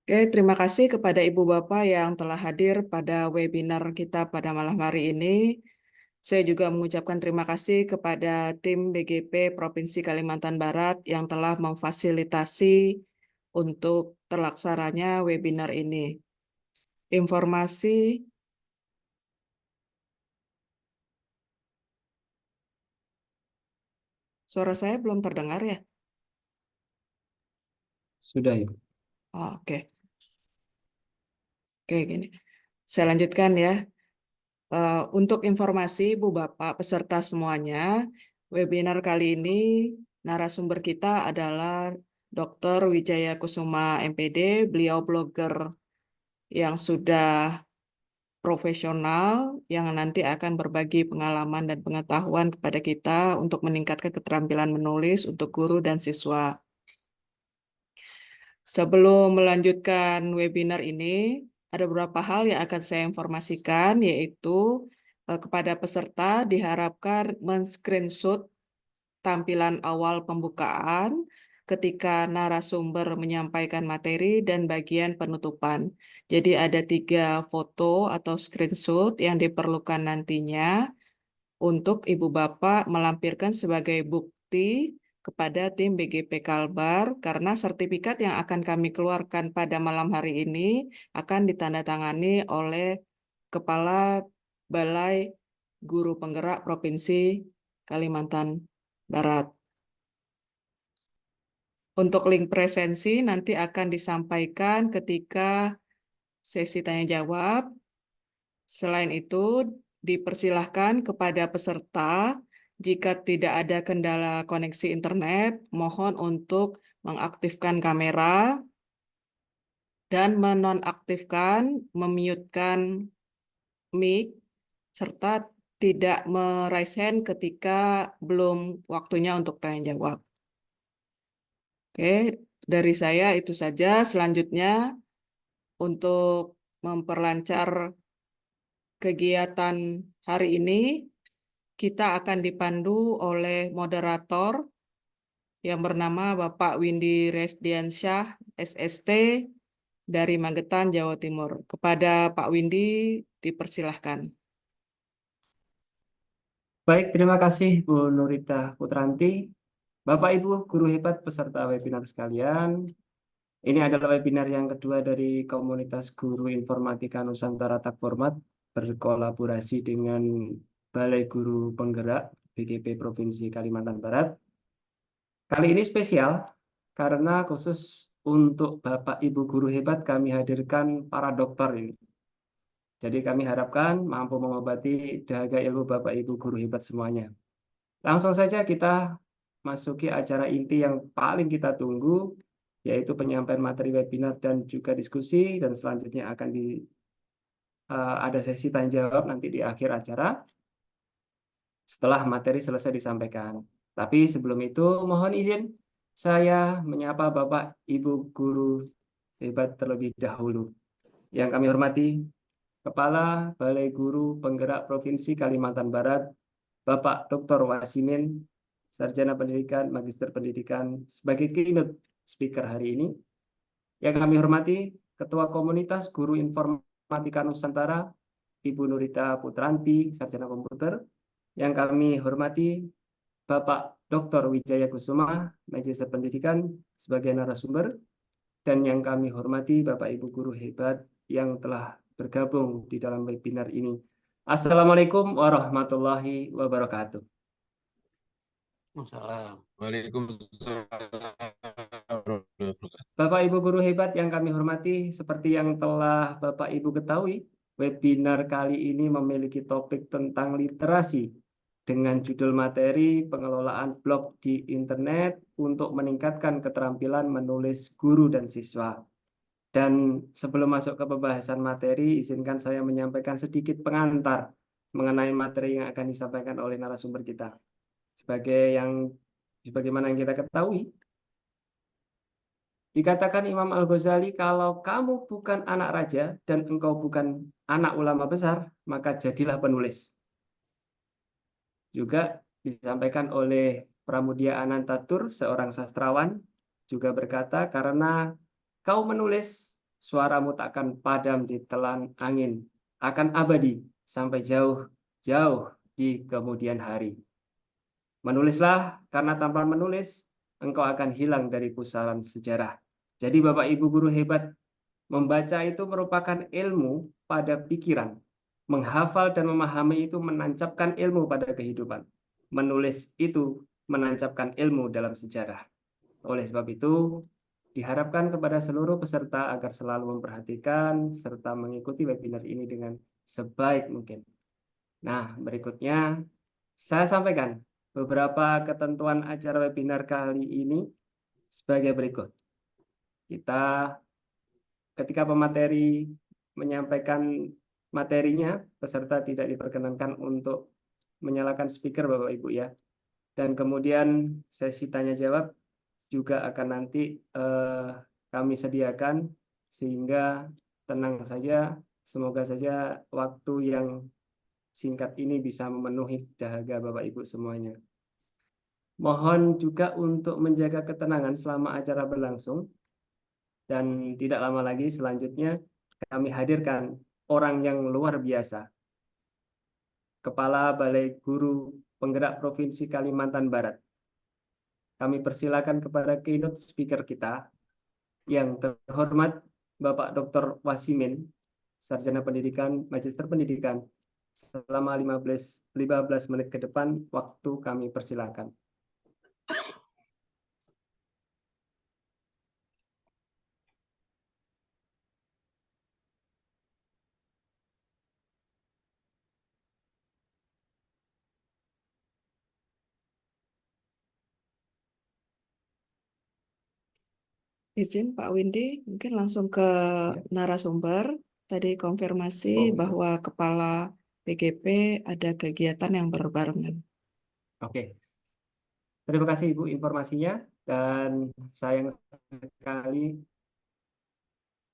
Oke, terima kasih kepada Ibu Bapak yang telah hadir pada webinar kita pada malam hari ini. Saya juga mengucapkan terima kasih kepada tim BGP Provinsi Kalimantan Barat yang telah memfasilitasi untuk terlaksananya webinar ini. Informasi, suara saya belum terdengar ya? Sudah, Ibu. Oh, oke. Oke, gini. Saya lanjutkan ya. Untuk informasi Ibu Bapak peserta semuanya, webinar kali ini narasumber kita adalah Dr. Wijaya Kusuma MPD. Beliau blogger yang sudah profesional yang nanti akan berbagi pengalaman dan pengetahuan kepada kita untuk meningkatkan keterampilan menulis untuk guru dan siswa. Sebelum melanjutkan webinar ini, ada beberapa hal yang akan saya informasikan, yaitu kepada peserta diharapkan men-screenshot tampilan awal pembukaan ketika narasumber menyampaikan materi dan bagian penutupan. Jadi ada 3 foto atau screenshot yang diperlukan nantinya untuk Ibu Bapak melampirkan sebagai bukti kepada tim BGP Kalbar karena sertifikat yang akan kami keluarkan pada malam hari ini akan ditandatangani oleh Kepala Balai Guru Penggerak Provinsi Kalimantan Barat. Untuk link presensi nanti akan disampaikan ketika sesi tanya jawab. Selain itu, dipersilahkan kepada peserta jika tidak ada kendala koneksi internet, mohon untuk mengaktifkan kamera dan menonaktifkan, memutekan mic, serta tidak meraise hand ketika belum waktunya untuk tanya jawab. Oke, dari saya itu saja. Selanjutnya, untuk memperlancar kegiatan hari ini, kita akan dipandu oleh moderator yang bernama Bapak Windy Resdiansyah, SST, dari Magetan, Jawa Timur. Kepada Pak Windy, dipersilahkan. Baik, terima kasih Bu Nurita Putranti. Bapak Ibu guru hebat peserta webinar sekalian. Ini adalah webinar yang kedua dari komunitas guru informatika Nusantara Tak Format berkolaborasi dengan Balai Guru Penggerak BGP Provinsi Kalimantan Barat. Kali ini spesial karena khusus untuk Bapak Ibu guru hebat kami hadirkan para dokter ini. Jadi kami harapkan mampu mengobati dahaga ilmu Bapak Ibu guru hebat semuanya. Langsung saja kita masuki acara inti yang paling kita tunggu, yaitu penyampaian materi webinar dan juga diskusi, dan selanjutnya akan ada sesi tanya jawab nanti di akhir acara setelah materi selesai disampaikan. Tapi sebelum itu mohon izin saya menyapa Bapak Ibu guru hebat terlebih dahulu. Yang kami hormati Kepala Balai Guru Penggerak Provinsi Kalimantan Barat, Bapak Dr. Wasimin, Sarjana Pendidikan, Magister Pendidikan, sebagai keynote speaker hari ini. Yang kami hormati Ketua Komunitas Guru Informatika Nusantara, Ibu Nurita Putranti, Sarjana Komputer. Yang kami hormati Bapak Dr. Wijaya Kusuma, Magister Pendidikan, sebagai narasumber. Dan yang kami hormati Bapak Ibu guru hebat yang telah bergabung di dalam webinar ini. Assalamualaikum warahmatullahi wabarakatuh. Waalaikumsalam. Bapak Ibu guru hebat yang kami hormati, seperti yang telah Bapak Ibu ketahui, webinar kali ini memiliki topik tentang literasi dengan judul materi pengelolaan blog di internet untuk meningkatkan keterampilan menulis guru dan siswa. Dan sebelum masuk ke pembahasan materi, izinkan saya menyampaikan sedikit pengantar mengenai materi yang akan disampaikan oleh narasumber kita. Sebagaimana yang kita ketahui, dikatakan Imam Al-Ghazali, kalau kamu bukan anak raja dan engkau bukan anak ulama besar, maka jadilah penulis. Juga disampaikan oleh Pramudia Anantatur, seorang sastrawan, juga berkata, karena kau menulis, suaramu takkan padam di telan angin, akan abadi sampai jauh-jauh di kemudian hari. Menulislah, karena tanpa menulis, engkau akan hilang dari pusaran sejarah. Jadi Bapak Ibu guru hebat, membaca itu merupakan ilmu pada pikiran. Menghafal dan memahami itu menancapkan ilmu pada kehidupan. Menulis itu menancapkan ilmu dalam sejarah. Oleh sebab itu, diharapkan kepada seluruh peserta agar selalu memperhatikan serta mengikuti webinar ini dengan sebaik mungkin. Nah, berikutnya saya sampaikan beberapa ketentuan acara webinar kali ini sebagai berikut. Kita ketika pemateri menyampaikan materinya, peserta tidak diperkenankan untuk menyalakan speaker Bapak Ibu ya. Dan kemudian sesi tanya jawab juga akan nanti kami sediakan sehingga tenang saja, semoga saja waktu yang singkat ini bisa memenuhi dahaga Bapak Ibu semuanya. Mohon juga untuk menjaga ketenangan selama acara berlangsung. Dan tidak lama lagi selanjutnya kami hadirkan orang yang luar biasa. Kepala Balai Guru Penggerak Provinsi Kalimantan Barat. Kami persilakan kepada keynote speaker kita yang terhormat Bapak Dr. Wasimin, Sarjana Pendidikan, Magister Pendidikan. Selama 15 menit ke depan waktu kami persilakan. Izin Pak Windy, mungkin langsung ke narasumber. Tadi konfirmasi bahwa Kepala PGP ada kegiatan yang berbarengan. Oke. Terima kasih Ibu informasinya, dan sayang sekali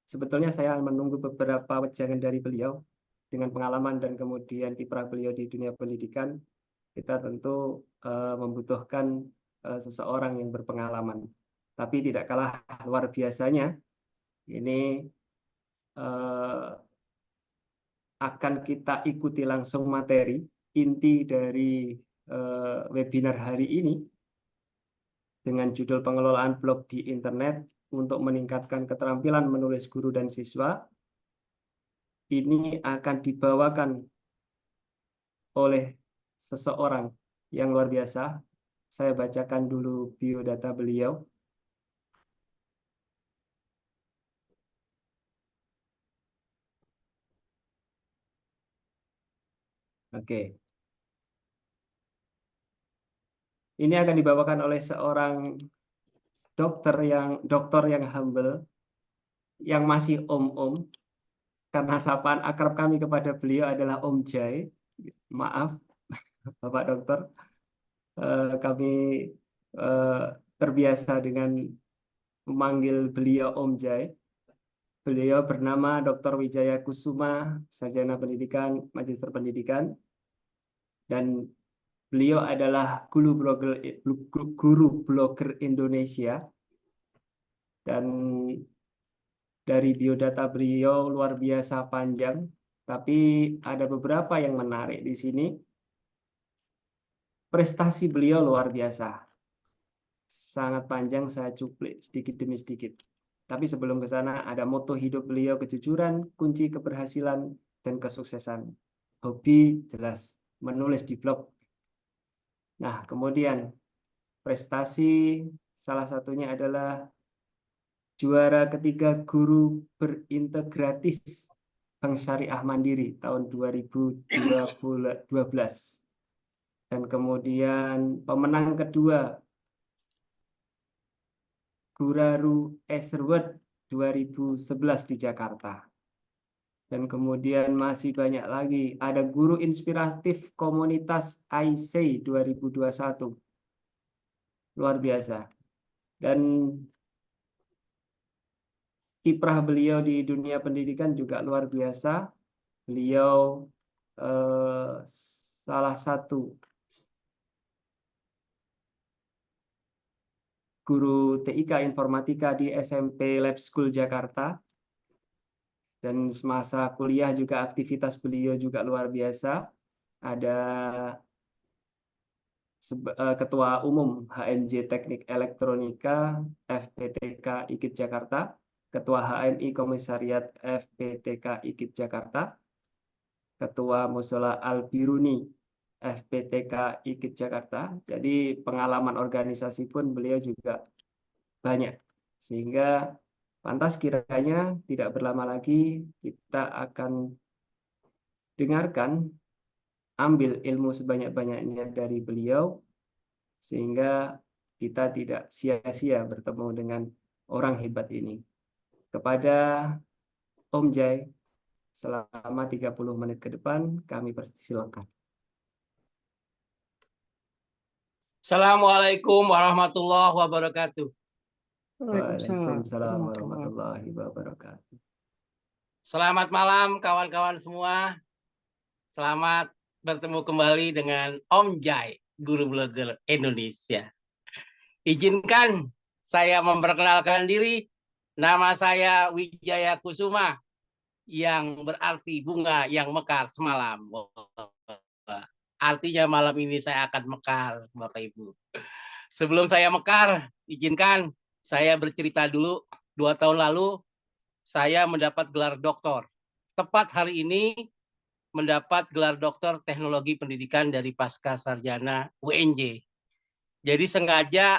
sebetulnya saya menunggu beberapa wejangan dari beliau dengan pengalaman dan kemudian kiprah beliau di dunia pendidikan. Kita tentu membutuhkan seseorang yang berpengalaman. Tapi tidak kalah luar biasanya, ini akan kita ikuti langsung materi inti dari webinar hari ini dengan judul pengelolaan blog di internet untuk meningkatkan keterampilan menulis guru dan siswa. Ini akan dibawakan oleh seseorang yang luar biasa. Saya bacakan dulu biodata beliau. Oke. Ini akan dibawakan oleh seorang dokter yang humble, yang masih om-om, karena sapaan akrab kami kepada beliau adalah Om Jai. Maaf, Bapak Dokter, kami terbiasa dengan memanggil beliau Om Jai. Beliau bernama Dr. Wijaya Kusuma, Sarjana Pendidikan, Magister Pendidikan, dan beliau adalah guru blogger Indonesia. Dan dari biodata beliau luar biasa panjang, tapi ada beberapa yang menarik di sini. Prestasi beliau luar biasa. Sangat panjang, saya cuplik sedikit demi sedikit. Tapi sebelum ke sana, ada moto hidup beliau, kejujuran, kunci keberhasilan, dan kesuksesan. Hobi jelas, menulis di blog. Nah, kemudian prestasi salah satunya adalah juara ketiga guru berintegratis Bank Syariah Mandiri tahun 2012. Dan kemudian pemenang kedua Guraru Award 2011 di Jakarta. Dan kemudian masih banyak lagi. Ada guru inspiratif komunitas IC 2021. Luar biasa. Dan kiprah beliau di dunia pendidikan juga luar biasa. Beliau salah satu guru TIK Informatika di SMP Lab School Jakarta. Dan semasa kuliah juga aktivitas beliau juga luar biasa. Ada Ketua Umum HMJ Teknik Elektronika FPTK IKIP Jakarta, Ketua HMI Komisariat FPTK IKIP Jakarta, Ketua Mushola Al-Biruni FPTK IKIP Jakarta. Jadi pengalaman organisasi pun beliau juga banyak. Sehingga pantas kiranya tidak berlama lagi kita akan dengarkan, ambil ilmu sebanyak-banyaknya dari beliau, sehingga kita tidak sia-sia bertemu dengan orang hebat ini. Kepada Om Jai, selama 30 menit ke depan, kami persilakan. Assalamualaikum warahmatullahi wabarakatuh. Waalaikumsalam warahmatullahi wabarakatuh. Selamat malam kawan-kawan semua. Selamat bertemu kembali dengan Om Jai, Guru Blogger Indonesia. Izinkan saya memperkenalkan diri. Nama saya Wijaya Kusuma, yang berarti bunga yang mekar semalam. Artinya malam ini saya akan mekar, Bapak Ibu. Sebelum saya mekar, izinkan saya bercerita dulu. 2 tahun lalu saya mendapat gelar doktor. Tepat hari ini mendapat gelar doktor teknologi pendidikan dari Pasca Sarjana UNJ. Jadi sengaja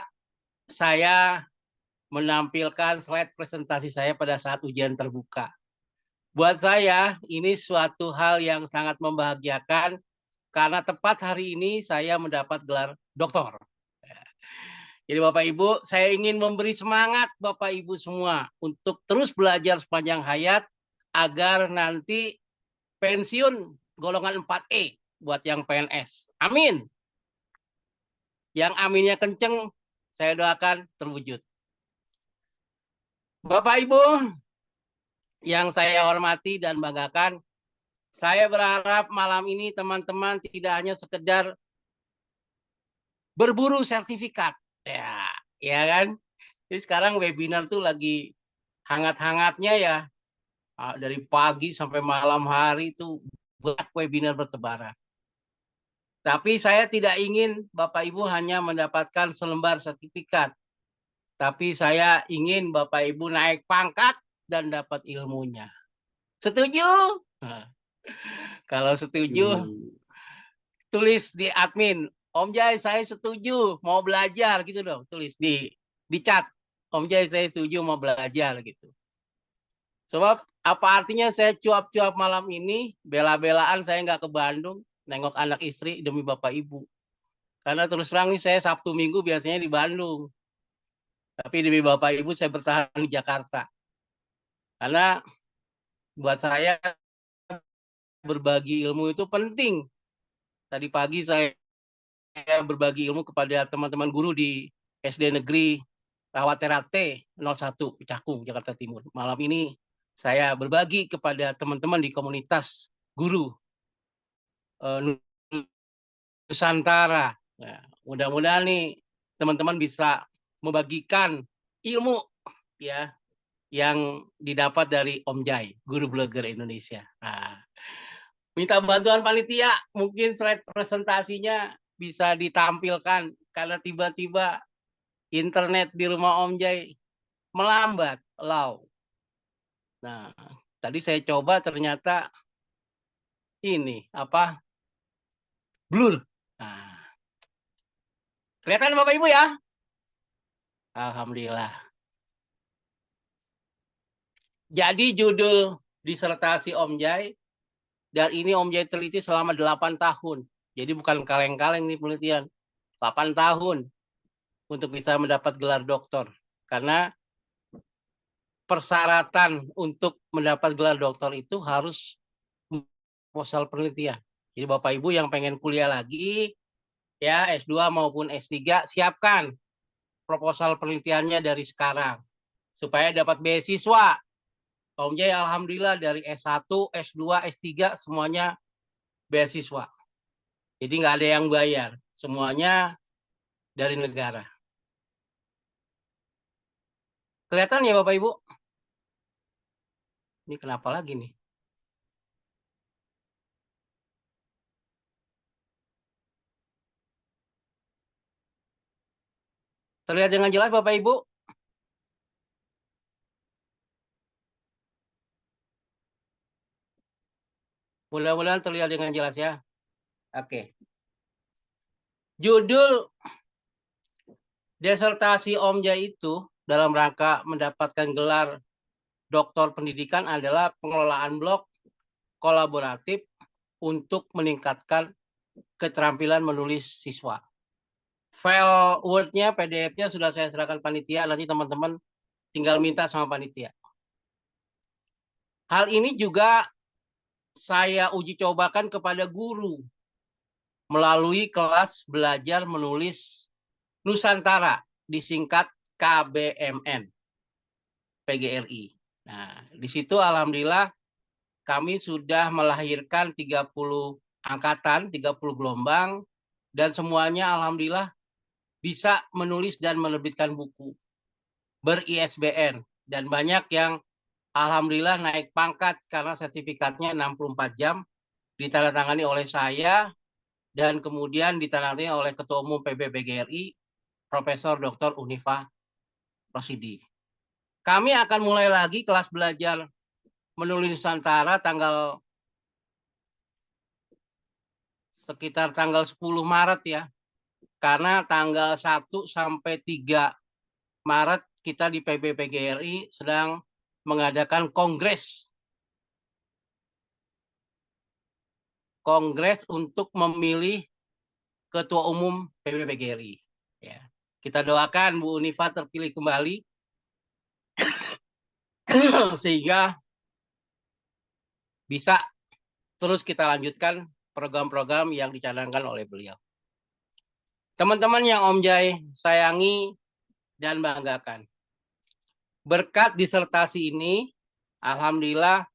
saya menampilkan slide presentasi saya pada saat ujian terbuka. Buat saya ini suatu hal yang sangat membahagiakan karena tepat hari ini saya mendapat gelar doktor. Jadi Bapak Ibu, saya ingin memberi semangat Bapak Ibu semua untuk terus belajar sepanjang hayat agar nanti pensiun golongan 4E buat yang PNS. Amin. Yang aminnya kenceng, saya doakan terwujud. Bapak Ibu yang saya hormati dan banggakan, saya berharap malam ini teman-teman tidak hanya sekedar berburu sertifikat. Ya kan? Jadi sekarang webinar tuh lagi hangat-hangatnya ya. Dari pagi sampai malam hari itu banyak webinar bertebaran. Tapi saya tidak ingin Bapak Ibu hanya mendapatkan selembar sertifikat. Tapi saya ingin Bapak Ibu naik pangkat dan dapat ilmunya. Setuju? Nah, kalau setuju, tulis di admin. Om Jai, saya setuju mau belajar gitu dong. Tulis di chat. Om Jai, saya setuju mau belajar gitu. Sebab apa artinya saya cuap-cuap malam ini, bela-belaan saya nggak ke Bandung, nengok anak istri demi Bapak Ibu. Karena terus terang nih saya Sabtu Minggu biasanya di Bandung. Tapi demi Bapak Ibu saya bertahan di Jakarta. Karena buat saya berbagi ilmu itu penting. Tadi pagi saya berbagi ilmu kepada teman-teman guru di SD Negeri Rawaterate 01 Cakung, Jakarta Timur. Malam ini saya berbagi kepada teman-teman di komunitas guru Nusantara. Nah, mudah-mudahan nih teman-teman bisa membagikan ilmu ya yang didapat dari Om Jai, Guru Blogger Indonesia. Nah, minta bantuan panitia, mungkin slide presentasinya bisa ditampilkan karena tiba-tiba internet di rumah Om Jai melambat, low. Nah, tadi saya coba ternyata ini apa? Blur. Nah, kelihatan Bapak Ibu ya? Alhamdulillah. Jadi judul disertasi Om Jai, dan ini Om Jai teliti selama 8 tahun. Jadi bukan kaleng-kaleng nih penelitian. 8 tahun untuk bisa mendapat gelar doktor. Karena persyaratan untuk mendapat gelar doktor itu harus proposal penelitian. Jadi Bapak Ibu yang pengen kuliah lagi, ya S2 maupun S3, siapkan proposal penelitiannya dari sekarang. Supaya dapat beasiswa. Om Jai alhamdulillah dari S1, S2, S3 semuanya beasiswa. Jadi nggak ada yang bayar. Semuanya dari negara. Kelihatan ya Bapak Ibu? Ini kenapa lagi nih? Terlihat dengan jelas Bapak Ibu? Mudah-mudahan terlihat dengan jelas ya. Oke. Judul disertasi Om Jai itu dalam rangka mendapatkan gelar Doktor Pendidikan adalah pengelolaan blog kolaboratif untuk meningkatkan keterampilan menulis siswa. File Word-nya, PDF-nya sudah saya serahkan panitia, nanti teman-teman tinggal minta sama panitia. Hal ini juga saya uji cobakan kepada guru melalui kelas belajar menulis Nusantara, disingkat KBMN, PGRI. Nah, di situ alhamdulillah kami sudah melahirkan 30 angkatan, 30 gelombang, dan semuanya alhamdulillah bisa menulis dan menerbitkan buku ber-ISBN. Dan banyak yang alhamdulillah naik pangkat karena sertifikatnya 64 jam, ditandatangani oleh saya, dan kemudian ditandatangani oleh Ketua Umum PBPGRI, Profesor Dr. Unifa Rosidi. Kami akan mulai lagi kelas belajar menulis Nusantara sekitar tanggal 10 Maret ya. Karena tanggal 1 sampai 3 Maret kita di PBPGRI sedang mengadakan kongres untuk memilih Ketua Umum PBPGRI. Ya. Kita doakan Bu Unifa terpilih kembali sehingga bisa terus kita lanjutkan program-program yang dicanangkan oleh beliau. Teman-teman yang Om Jai sayangi dan banggakan. Berkat disertasi ini, alhamdulillah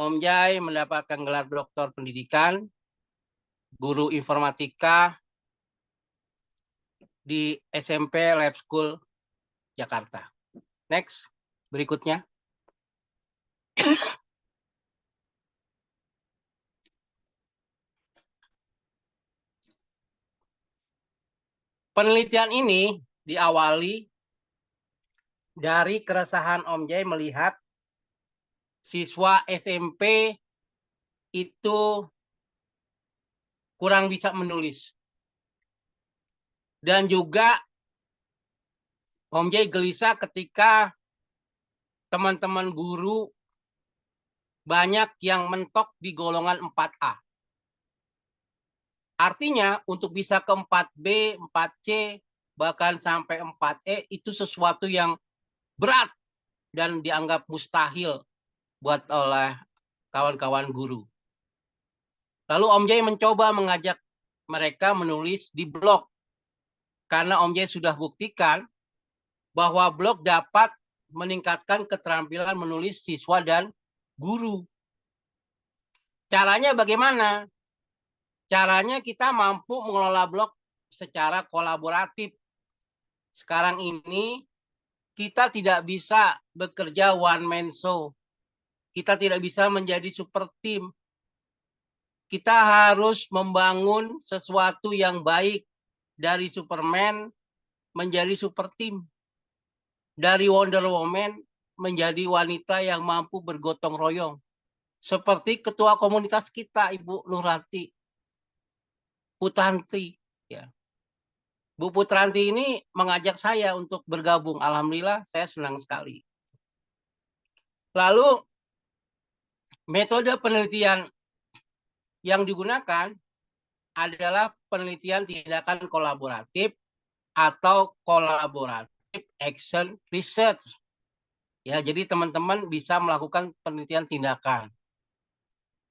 Om Jai mendapatkan gelar Doktor Pendidikan, guru informatika di SMP Lab School Jakarta. Next, berikutnya. Penelitian ini diawali dari keresahan Om Jai melihat siswa SMP itu kurang bisa menulis. Dan juga Om Jai gelisah ketika teman-teman guru banyak yang mentok di golongan 4A. Artinya untuk bisa ke 4B, 4C, bahkan sampai 4E itu sesuatu yang berat dan dianggap mustahil buat oleh kawan-kawan guru. Lalu Om Jai mencoba mengajak mereka menulis di blog. Karena Om Jai sudah buktikan bahwa blog dapat meningkatkan keterampilan menulis siswa dan guru. Caranya bagaimana? Caranya kita mampu mengelola blog secara kolaboratif. Sekarang ini kita tidak bisa bekerja one man show. Kita tidak bisa menjadi super team. Kita harus membangun sesuatu yang baik dari Superman menjadi super team. Dari Wonder Woman menjadi wanita yang mampu bergotong royong. Seperti ketua komunitas kita, Ibu Nurati Putranti. Ya. Bu Putranti ini mengajak saya untuk bergabung. Alhamdulillah saya senang sekali. Lalu metode penelitian yang digunakan adalah penelitian tindakan kolaboratif atau kolaboratif action research. Ya, jadi teman-teman bisa melakukan penelitian tindakan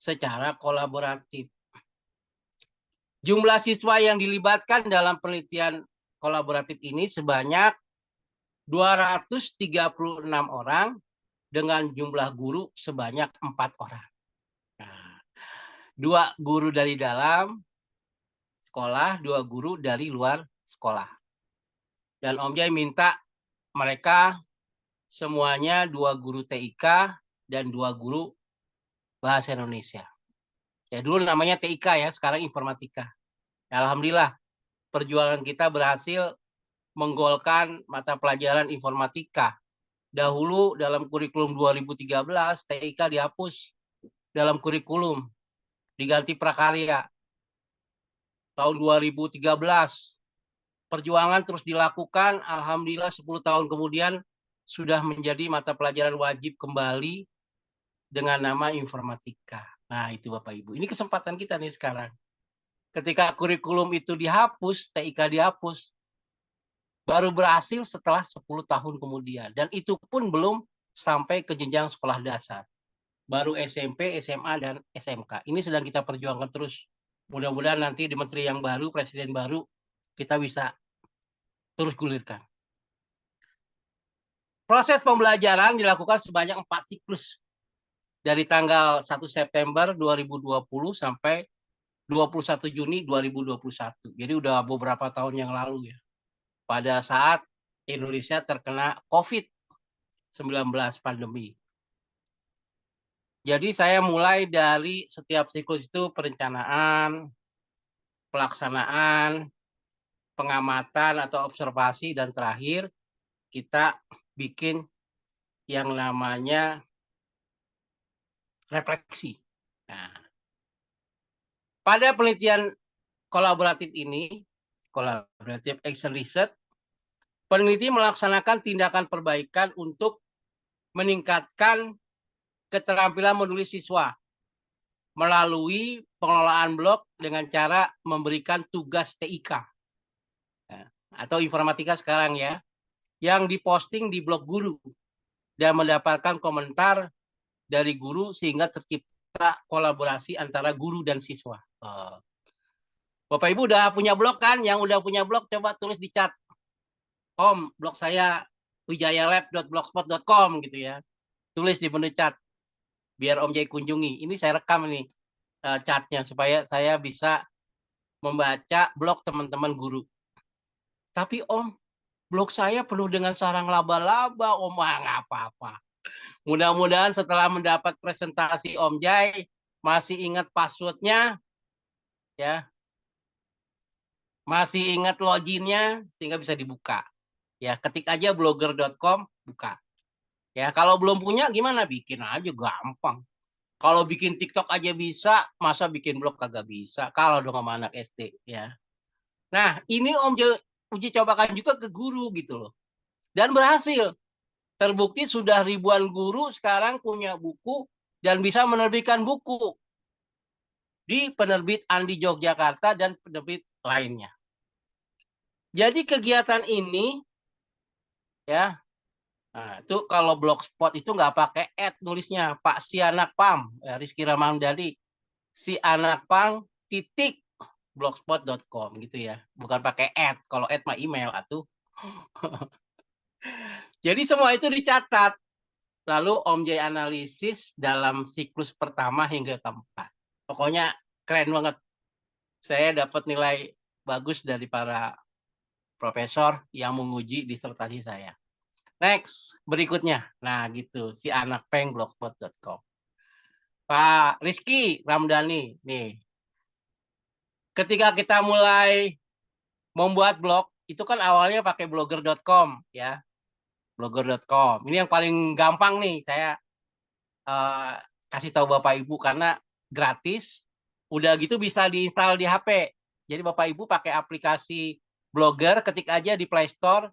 secara kolaboratif. Jumlah siswa yang dilibatkan dalam penelitian kolaboratif ini sebanyak 236 orang dengan jumlah guru sebanyak 4 orang. Nah, 2 guru dari dalam sekolah, 2 guru dari luar sekolah. Dan Om Jai minta mereka semuanya 2 guru TIK dan 2 guru bahasa Indonesia. Ya dulu namanya TIK ya, sekarang informatika. Ya, alhamdulillah perjuangan kita berhasil menggolkan mata pelajaran informatika. Dahulu dalam kurikulum 2013 TIK dihapus dalam kurikulum, diganti prakarya. Tahun 2013 perjuangan terus dilakukan, alhamdulillah 10 tahun kemudian sudah menjadi mata pelajaran wajib kembali dengan nama informatika. Nah, itu Bapak Ibu. Ini kesempatan kita nih sekarang. Ketika kurikulum itu dihapus, TIK dihapus, baru berhasil setelah 10 tahun kemudian. Dan itu pun belum sampai ke jenjang sekolah dasar. Baru SMP, SMA, dan SMK. Ini sedang kita perjuangkan terus. Mudah-mudahan nanti di menteri yang baru, presiden baru, kita bisa terus gulirkan. Proses pembelajaran dilakukan sebanyak 4 siklus. Dari tanggal 1 September 2020 sampai 21 Juni 2021. Jadi udah beberapa tahun yang lalu ya. Pada saat Indonesia terkena COVID-19 pandemi. Jadi saya mulai dari setiap siklus itu perencanaan, pelaksanaan, pengamatan atau observasi, dan terakhir kita bikin yang namanya refleksi. Nah, pada penelitian kolaboratif ini, collaborative action research, peneliti melaksanakan tindakan perbaikan untuk meningkatkan keterampilan menulis siswa melalui pengelolaan blog dengan cara memberikan tugas TIK atau informatika sekarang ya, yang diposting di blog guru dan mendapatkan komentar dari guru sehingga tercipta kolaborasi antara guru dan siswa. Bapak Ibu udah punya blog kan? Yang udah punya blog coba tulis di chat. Om, blog saya wijayalab.blogspot.com gitu ya. Tulis di menu chat. Biar Om Jai kunjungi. Ini saya rekam nih chatnya supaya saya bisa membaca blog teman-teman guru. Tapi Om, blog saya penuh dengan sarang laba-laba. Om, nggak apa-apa. Mudah-mudahan setelah mendapat presentasi Om Jai masih ingat passwordnya, ya, masih ingat loginnya sehingga bisa dibuka. Ya, ketik aja blogger.com, buka. Ya, kalau belum punya gimana? Bikin aja gampang. Kalau bikin TikTok aja bisa, masa bikin blog kagak bisa? Kalau dong sama anak SD, ya. Nah, ini Om uji cobakan juga ke guru gitu loh. Dan berhasil. Terbukti sudah ribuan guru sekarang punya buku dan bisa menerbitkan buku di penerbit Andi Yogyakarta dan penerbit lainnya. Jadi kegiatan ini, ya, nah, itu kalau blogspot itu nggak pakai nulisnya Pak Si Anak Pam, Rizky Ramandani, Si Anak Pam .blogspot.com gitu ya, bukan pakai kalau mah email atuh. Jadi semua itu dicatat, lalu Om Jai analisis dalam siklus pertama hingga keempat. Pokoknya keren banget. Saya dapat nilai bagus dari para profesor yang menguji disertasi saya. Next, berikutnya. Nah, gitu. Si Anak Peng blogspot.com. Pak Rizky Ramdhani, nih. Ketika kita mulai membuat blog, itu kan awalnya pakai blogger.com, ya. Blogger.com. Ini yang paling gampang nih, saya kasih tahu Bapak Ibu karena gratis. Udah gitu bisa diinstal di HP. Jadi Bapak Ibu pakai aplikasi Blogger, ketik aja di Play Store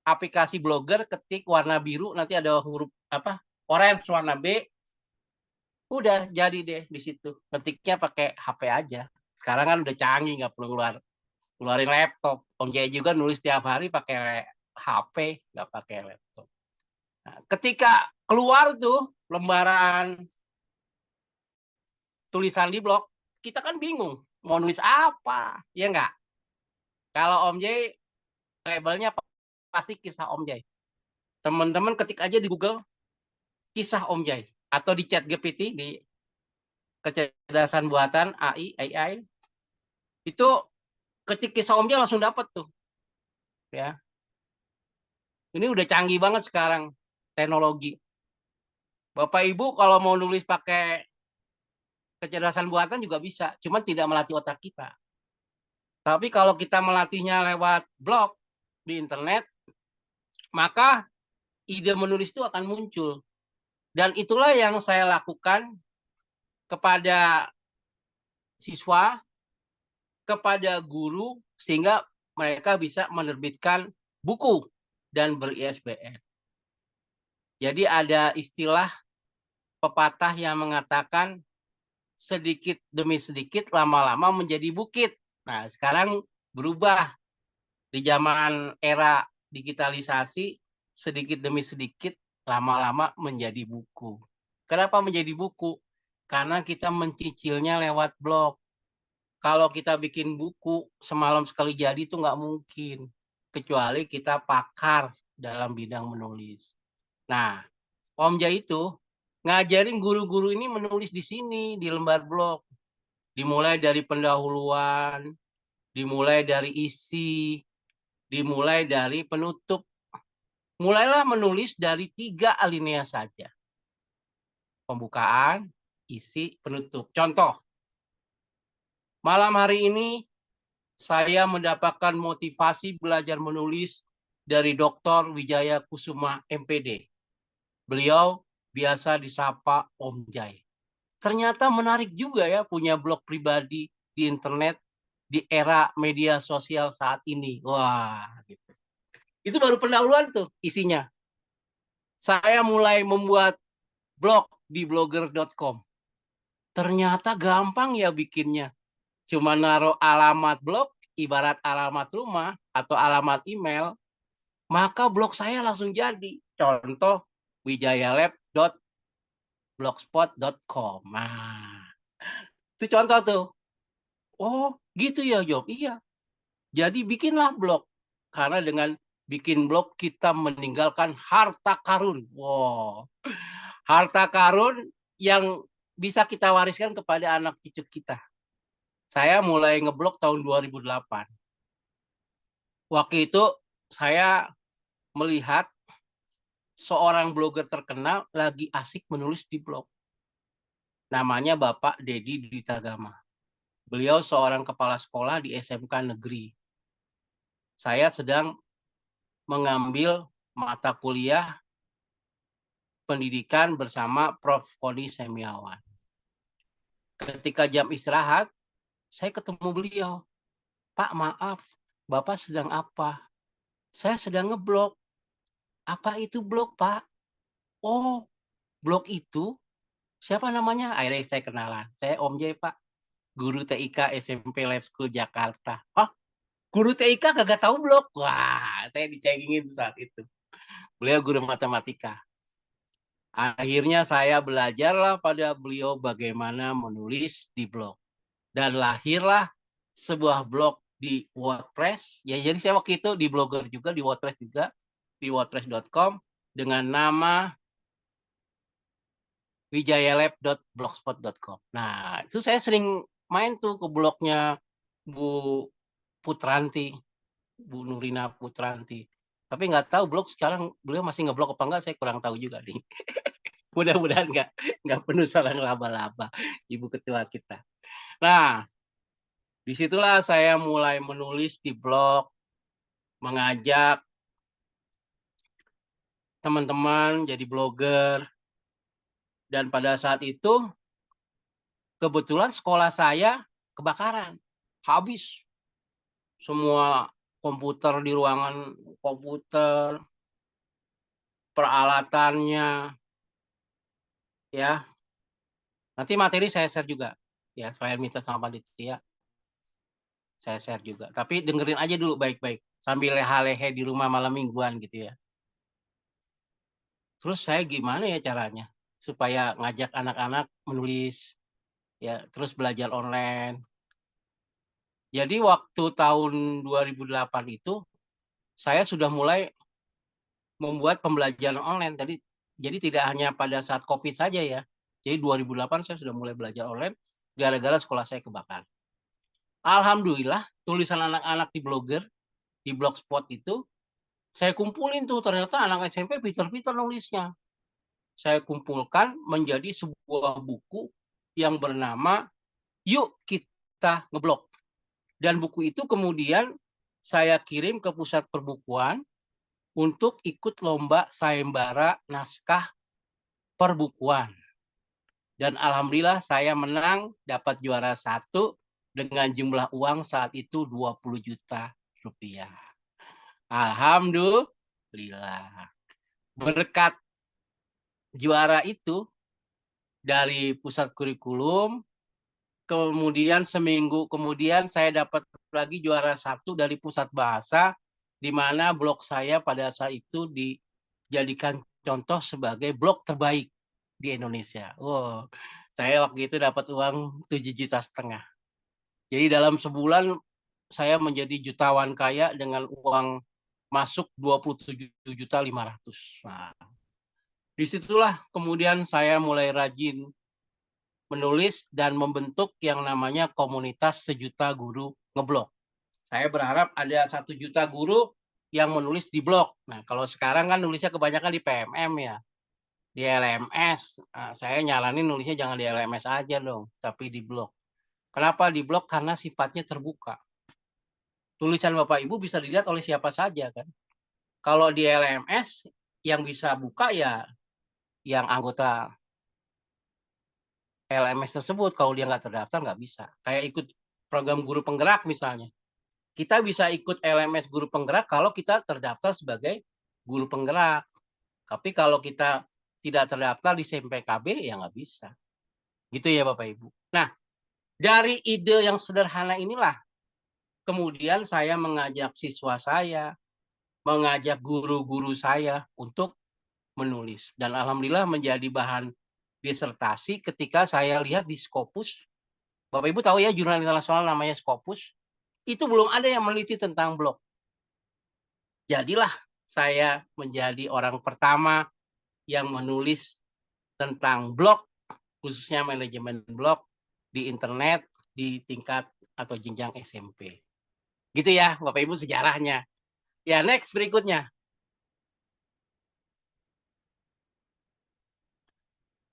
aplikasi Blogger, ketik warna biru, nanti ada huruf orange warna B, udah jadi deh di situ. Ketiknya pakai HP aja. Sekarang kan udah canggih, nggak perlu keluarin laptop. Om Jaya juga nulis tiap hari pakai HP, nggak pakai laptop. Nah, ketika keluar tuh lembaran tulisan di blog, kita kan bingung mau nulis apa, ya nggak? Kalau Om Jaya labelnya pasti kisah Om Jaya. Teman-teman ketik aja di Google kisah Om Jai atau di ChatGPT, di kecerdasan buatan AI itu ketik kisah Om Jai langsung dapat tuh, ya. Ini udah canggih banget sekarang teknologi. Bapak Ibu kalau mau nulis pakai kecerdasan buatan juga bisa, cuma tidak melatih otak kita. Tapi kalau kita melatihnya lewat blog di internet, maka ide menulis itu akan muncul. Dan itulah yang saya lakukan kepada siswa, kepada guru, sehingga mereka bisa menerbitkan buku dan ber-ISBN. Jadi ada istilah pepatah yang mengatakan sedikit demi sedikit lama-lama menjadi bukit. Nah, sekarang berubah di zaman era digitalisasi, sedikit demi sedikit lama-lama menjadi buku. Kenapa menjadi buku? Karena kita mencicilnya lewat blog. Kalau kita bikin buku semalam sekali jadi itu nggak mungkin. Kecuali kita pakar dalam bidang menulis. Nah, Om Jai itu ngajarin guru-guru ini menulis di sini, di lembar blog. Dimulai dari pendahuluan, dimulai dari isi, dimulai dari penutup. Mulailah menulis dari 3 alinea saja. Pembukaan, isi, penutup. Contoh, malam hari ini saya mendapatkan motivasi belajar menulis dari Dr. Wijaya Kusuma, MPD. Beliau biasa disapa Om Jai. Ternyata menarik juga ya punya blog pribadi di internet di era media sosial saat ini. Wah, gitu. Itu baru pendahuluan tuh isinya. Saya mulai membuat blog di blogger.com. Ternyata gampang ya bikinnya. Cuma naruh alamat blog, ibarat alamat rumah atau alamat email, maka blog saya langsung jadi. Contoh, wijayalab.blogspot.com. Nah, itu contoh tuh. Oh, gitu ya, Job. Iya. Jadi bikinlah blog. Karena dengan bikin blog kita meninggalkan harta karun. Wow. Harta karun yang bisa kita wariskan kepada anak cucu kita. Saya mulai ngeblog tahun 2008. Waktu itu saya melihat seorang blogger terkenal lagi asik menulis di blog. Namanya Bapak Dedi Ditagama. Beliau seorang kepala sekolah di SMK negeri. Saya sedang mengambil mata kuliah pendidikan bersama Prof. Koni Semiawan. Ketika jam istirahat, saya ketemu beliau. Pak, maaf, Bapak sedang apa? Saya sedang ngeblog. Apa itu blog, Pak? Oh, blog itu siapa namanya? Akhirnya saya kenalan. Saya Om Jai, Pak. Guru TIK SMP Lab School Jakarta. Oh, guru TIK kagak tahu blog? Wah, saya dicengin saat itu. Beliau guru matematika. Akhirnya saya belajarlah pada beliau bagaimana menulis di blog. Dan lahirlah sebuah blog di WordPress. Ya, jadi saya waktu itu di Blogger juga, di WordPress juga, di wordpress.com dengan nama wijayalab.blogspot.com. Nah, itu saya sering main tuh ke blognya Bu Putranti, Bu Nurina Putranti. Tapi nggak tahu blog sekarang beliau masih ngeblog apa enggak, saya kurang tahu juga nih. Mudah-mudahan nggak penuh sarang laba-laba, Ibu Ketua kita. Nah, disitulah saya mulai menulis di blog, mengajak teman-teman jadi blogger. Dan pada saat itu, kebetulan sekolah saya kebakaran. Habis semua komputer di ruangan komputer, peralatannya, ya. Nanti materi saya share juga. Ya, selain minta sama panitia, saya share juga. Tapi dengerin aja dulu baik-baik. Sambil leha-lehe di rumah malam mingguan gitu ya. Terus saya gimana ya caranya supaya ngajak anak-anak menulis, ya, terus belajar online. Jadi waktu tahun 2008 itu saya sudah mulai membuat pembelajaran online. Jadi tidak hanya pada saat COVID saja ya. Jadi 2008 saya sudah mulai belajar online gara-gara sekolah saya kebakar. Alhamdulillah tulisan anak-anak di blogger, di blogspot itu saya kumpulin tuh, ternyata anak SMP pintar-pintar nulisnya. saya kumpulkan menjadi sebuah buku yang bernama Yuk Kita Ngeblok. Dan buku itu kemudian saya kirim ke pusat perbukuan untuk ikut lomba sayembara naskah perbukuan. Dan alhamdulillah saya menang, dapat juara 1 dengan jumlah uang saat itu 20 juta rupiah. Alhamdulillah. Berkat juara itu dari pusat kurikulum, kemudian seminggu kemudian saya dapat lagi juara 1 dari pusat bahasa, di mana blog saya pada saat itu dijadikan contoh sebagai blog terbaik di Indonesia. Wow, saya waktu itu dapat uang 7,5 juta. Jadi dalam sebulan saya menjadi jutawan kaya dengan uang masuk 27.500.000. Nah, disitulah kemudian saya mulai rajin menulis dan membentuk yang namanya komunitas 1.000.000 guru ngeblog. Saya berharap ada 1 juta guru yang menulis di blog. Nah, kalau sekarang kan nulisnya kebanyakan di PMM ya, di LMS. Nah, saya nyaranin nulisnya jangan di LMS aja dong, tapi di blog. Kenapa di blog? Karena sifatnya terbuka. Tulisan Bapak Ibu bisa dilihat oleh siapa saja kan. Kalau di LMS yang bisa buka ya yang anggota LMS tersebut, kalau dia nggak terdaftar nggak bisa. Kayak ikut program guru penggerak misalnya. Kita bisa ikut LMS guru penggerak kalau kita terdaftar sebagai guru penggerak. Tapi kalau kita tidak terdaftar di SMPKB ya nggak bisa. Gitu ya Bapak Ibu. Nah, dari ide yang sederhana inilah kemudian saya mengajak siswa saya, mengajak guru-guru saya untuk menulis. Dan alhamdulillah menjadi bahan disertasi ketika saya lihat di Scopus. Bapak Ibu tahu ya jurnal internasional namanya Scopus. Itu belum ada yang meneliti tentang blog. Jadilah saya menjadi orang pertama yang menulis tentang blog, khususnya manajemen blog di internet di tingkat atau jenjang SMP. Gitu ya Bapak Ibu sejarahnya. Ya next berikutnya.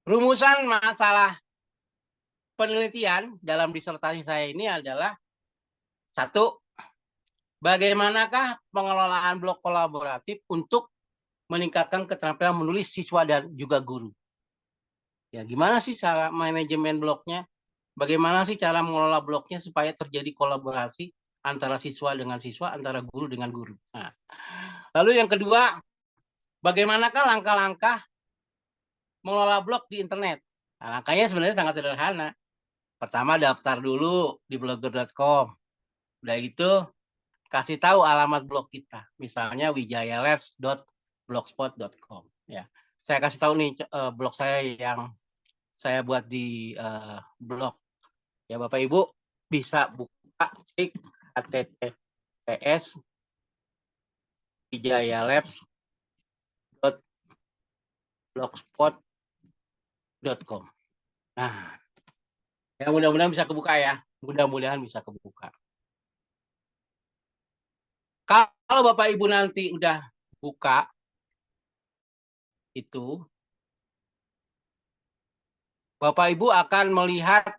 Rumusan masalah penelitian dalam disertasi saya ini adalah 1. Bagaimanakah pengelolaan blog kolaboratif untuk meningkatkan keterampilan menulis siswa dan juga guru? Ya, gimana sih cara manajemen blognya? Bagaimana sih cara mengelola blognya supaya terjadi kolaborasi antara siswa dengan siswa, antara guru dengan guru? Nah, lalu yang kedua, bagaimanakah langkah-langkah mengelola blog di internet? Nah, langkahnya sebenarnya sangat sederhana. Pertama, daftar dulu di blogger.com. Udah itu, kasih tahu alamat blog kita. Misalnya wijayalabs.blogspot.com. Ya, saya kasih tahu nih blog saya yang saya buat di blog. Ya, Bapak Ibu bisa buka klik https wijayalabs.blogspot.com. Nah, ya mudah-mudahan bisa kebuka ya. Mudah-mudahan bisa kebuka. Kalau Bapak Ibu nanti udah buka itu, Bapak Ibu akan melihat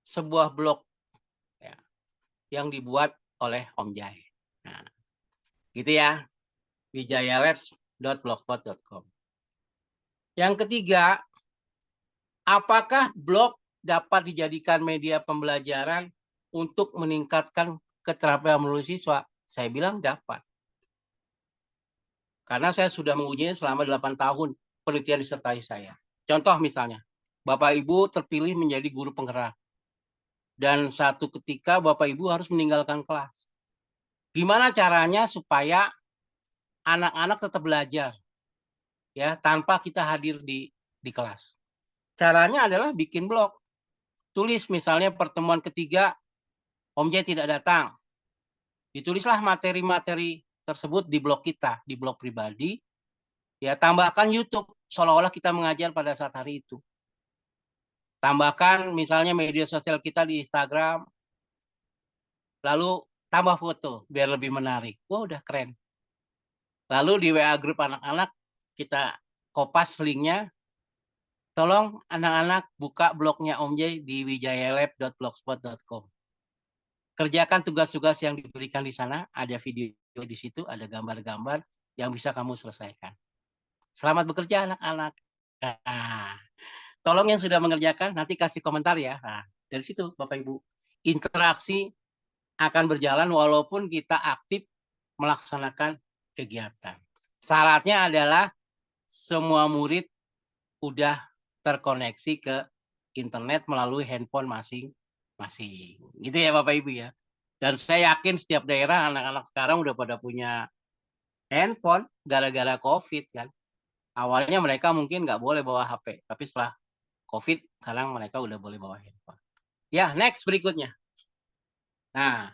sebuah blog ya, yang dibuat oleh Om Jai. Nah, gitu ya, wijayalabs.blogspot.com. Yang ketiga, apakah blog dapat dijadikan media pembelajaran untuk meningkatkan keterampilan menulis siswa? Saya bilang dapat. Karena saya sudah mengujinya selama 8 tahun penelitian disertasi saya. Contoh misalnya, Bapak Ibu terpilih menjadi guru penggerak. Dan satu ketika Bapak Ibu harus meninggalkan kelas. Gimana caranya supaya anak-anak tetap belajar ya tanpa kita hadir di kelas? Caranya adalah bikin blog. Tulis misalnya pertemuan ketiga Om Jai tidak datang. Ditulislah materi-materi tersebut di blog kita, di blog pribadi. Ya, tambahkan YouTube seolah-olah kita mengajar pada saat hari itu. Tambahkan misalnya media sosial kita di Instagram. Lalu tambah foto biar lebih menarik. Wah, udah keren. Lalu di WA grup anak-anak kita kopas linknya. Tolong anak-anak buka blognya Om J di wijayalab.blogspot.com. Kerjakan tugas-tugas yang diberikan di sana, ada video di situ, ada gambar-gambar yang bisa kamu selesaikan. Selamat bekerja anak-anak. Nah, tolong yang sudah mengerjakan nanti kasih komentar ya. Nah, dari situ Bapak Ibu, interaksi akan berjalan walaupun kita aktif melaksanakan kegiatan. Syaratnya adalah semua murid udah terkoneksi ke internet melalui handphone masing-masing. Gitu ya Bapak Ibu ya. Dan saya yakin setiap daerah anak-anak sekarang udah pada punya handphone gara-gara COVID kan. Awalnya mereka mungkin nggak boleh bawa HP, tapi setelah COVID sekarang mereka udah boleh bawa handphone. Ya, next berikutnya. Nah,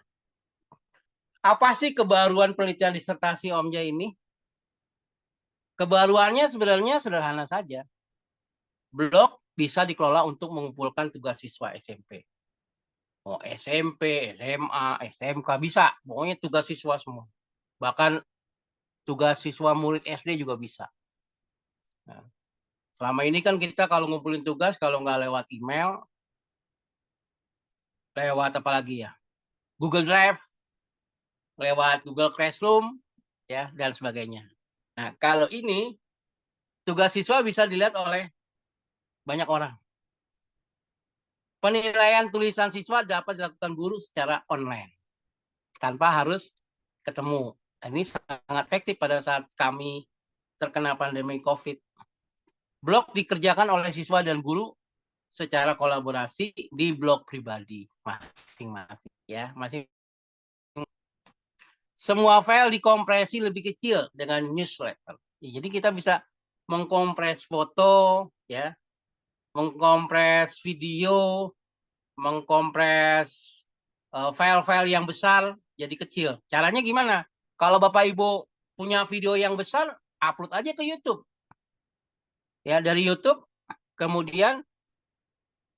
apa sih kebaruan penelitian disertasi Om Jai ini? Kebaruannya sebenarnya sederhana saja. Blog bisa dikelola untuk mengumpulkan tugas siswa SMP. Mau SMP, SMA, SMK bisa. Pokoknya tugas siswa semua. Bahkan tugas siswa murid SD juga bisa. Nah, selama ini kan kita kalau ngumpulin tugas, kalau nggak lewat email, lewat apa lagi ya? Google Drive, lewat Google Classroom, ya dan sebagainya. Nah, kalau ini tugas siswa bisa dilihat oleh banyak orang. Penilaian tulisan siswa dapat dilakukan guru secara online tanpa harus ketemu. Ini sangat efektif pada saat kami terkena pandemi COVID. Blog dikerjakan oleh siswa dan guru secara kolaborasi di blog pribadi masing-masing. Ya, masing. Semua file dikompresi lebih kecil dengan newsletter. Jadi kita bisa mengkompres foto, ya, mengkompres video, mengkompres file-file yang besar jadi kecil. Caranya gimana? Kalau Bapak Ibu punya video yang besar, upload aja ke YouTube. Ya, dari YouTube kemudian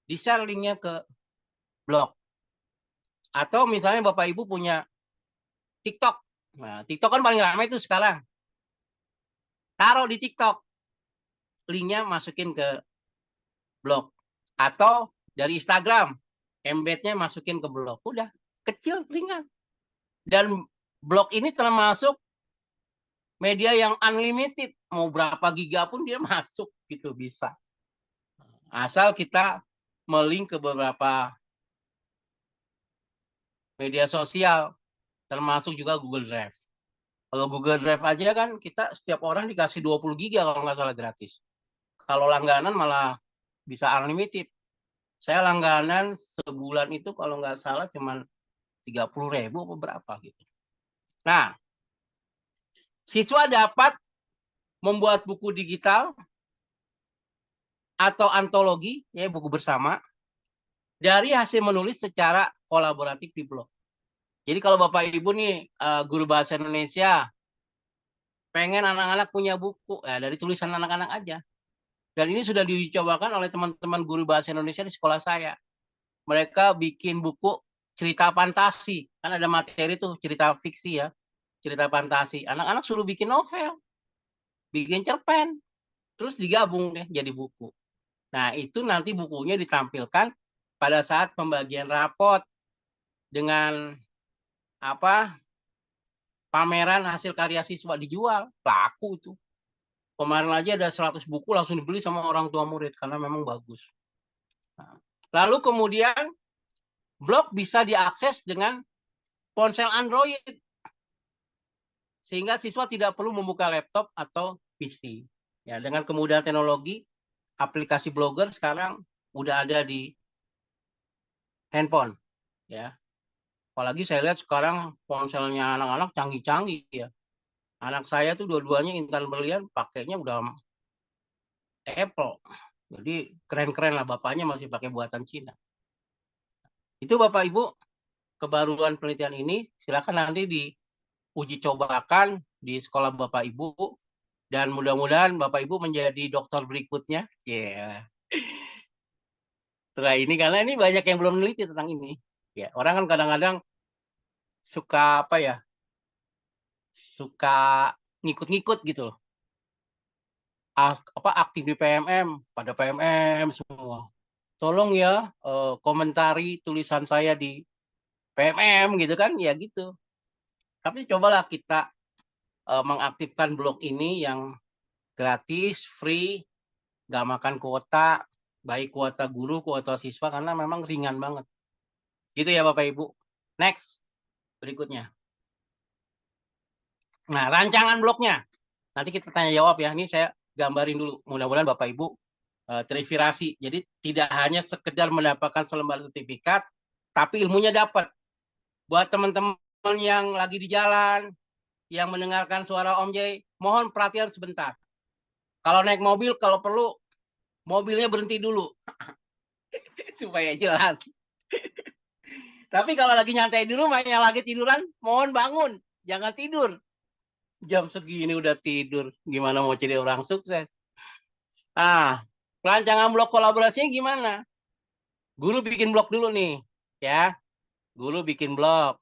di-share linknya ke blog. Atau misalnya Bapak Ibu punya TikTok. Nah, TikTok kan paling ramai itu sekarang. Taruh di TikTok. Linknya masukin ke blog. Atau dari Instagram. Embednya masukin ke blog. Udah, kecil, ringan. Dan blog ini termasuk media yang unlimited. Mau berapa giga pun dia masuk gitu bisa. Asal kita melink ke beberapa media sosial, termasuk juga Google Drive. Kalau Google Drive aja kan kita setiap orang dikasih 20 giga kalau nggak salah gratis. Kalau langganan malah bisa unlimited. Saya langganan sebulan itu kalau nggak salah cuma 30.000 atau berapa gitu. Nah, siswa dapat membuat buku digital atau antologi, ya buku bersama, dari hasil menulis secara kolaboratif di blog. Jadi kalau Bapak Ibu nih guru bahasa Indonesia pengen anak-anak punya buku, ya dari tulisan anak-anak aja. Dan ini sudah dicobakan oleh teman-teman guru bahasa Indonesia di sekolah saya. Mereka bikin buku cerita fantasi. Kan ada materi tuh cerita fiksi ya, cerita fantasi. Anak-anak suruh bikin novel, bikin cerpen, terus digabung deh jadi buku. Nah itu nanti bukunya ditampilkan pada saat pembagian rapot dengan apa pameran hasil karya siswa dijual, laku itu. Kemarin aja ada 100 buku langsung dibeli sama orang tua murid karena memang bagus. Nah, lalu kemudian blog bisa diakses dengan ponsel Android. Sehingga siswa tidak perlu membuka laptop atau PC. Ya, dengan kemudahan teknologi, aplikasi blogger sekarang udah ada di handphone. Ya. Apalagi saya lihat sekarang ponselnya anak-anak canggih-canggih ya. Anak saya tuh dua-duanya intan berlian pakainya udah Apple. Jadi keren-keren lah, bapaknya masih pakai buatan Cina. Itu Bapak Ibu, kebaruan penelitian ini silakan nanti diuji cobakan di sekolah Bapak Ibu dan mudah-mudahan Bapak Ibu menjadi dokter berikutnya. Ya. Setelah ini karena ini banyak yang belum meneliti tentang ini. Ya, orang kan kadang-kadang suka apa ya? Suka ngikut-ngikut gitu loh. aktif di PMM, pada PMM semua. Tolong ya komentari tulisan saya di PMM gitu kan, ya gitu. Tapi cobalah kita mengaktifkan blog ini yang gratis, free, nggak makan kuota, baik kuota guru, kuota siswa, karena memang ringan banget. Gitu ya Bapak Ibu. Next, berikutnya. Nah, rancangan blognya. Nanti kita tanya jawab ya. Ini saya gambarin dulu. Mudah-mudahan Bapak Ibu terinspirasi. Jadi tidak hanya sekedar mendapatkan selembar sertifikat, tapi ilmunya dapat. Buat teman-teman yang lagi di jalan, yang mendengarkan suara Om J, mohon perhatian sebentar. Kalau naik mobil, kalau perlu, mobilnya berhenti dulu. Supaya jelas. Tapi kalau lagi nyantai di rumah, yang lagi tiduran, mohon bangun. Jangan tidur. Jam segini udah tidur. Gimana mau jadi orang sukses? Ah, perancangan blog kolaborasinya gimana? Guru bikin blog dulu nih. Ya, guru bikin blog.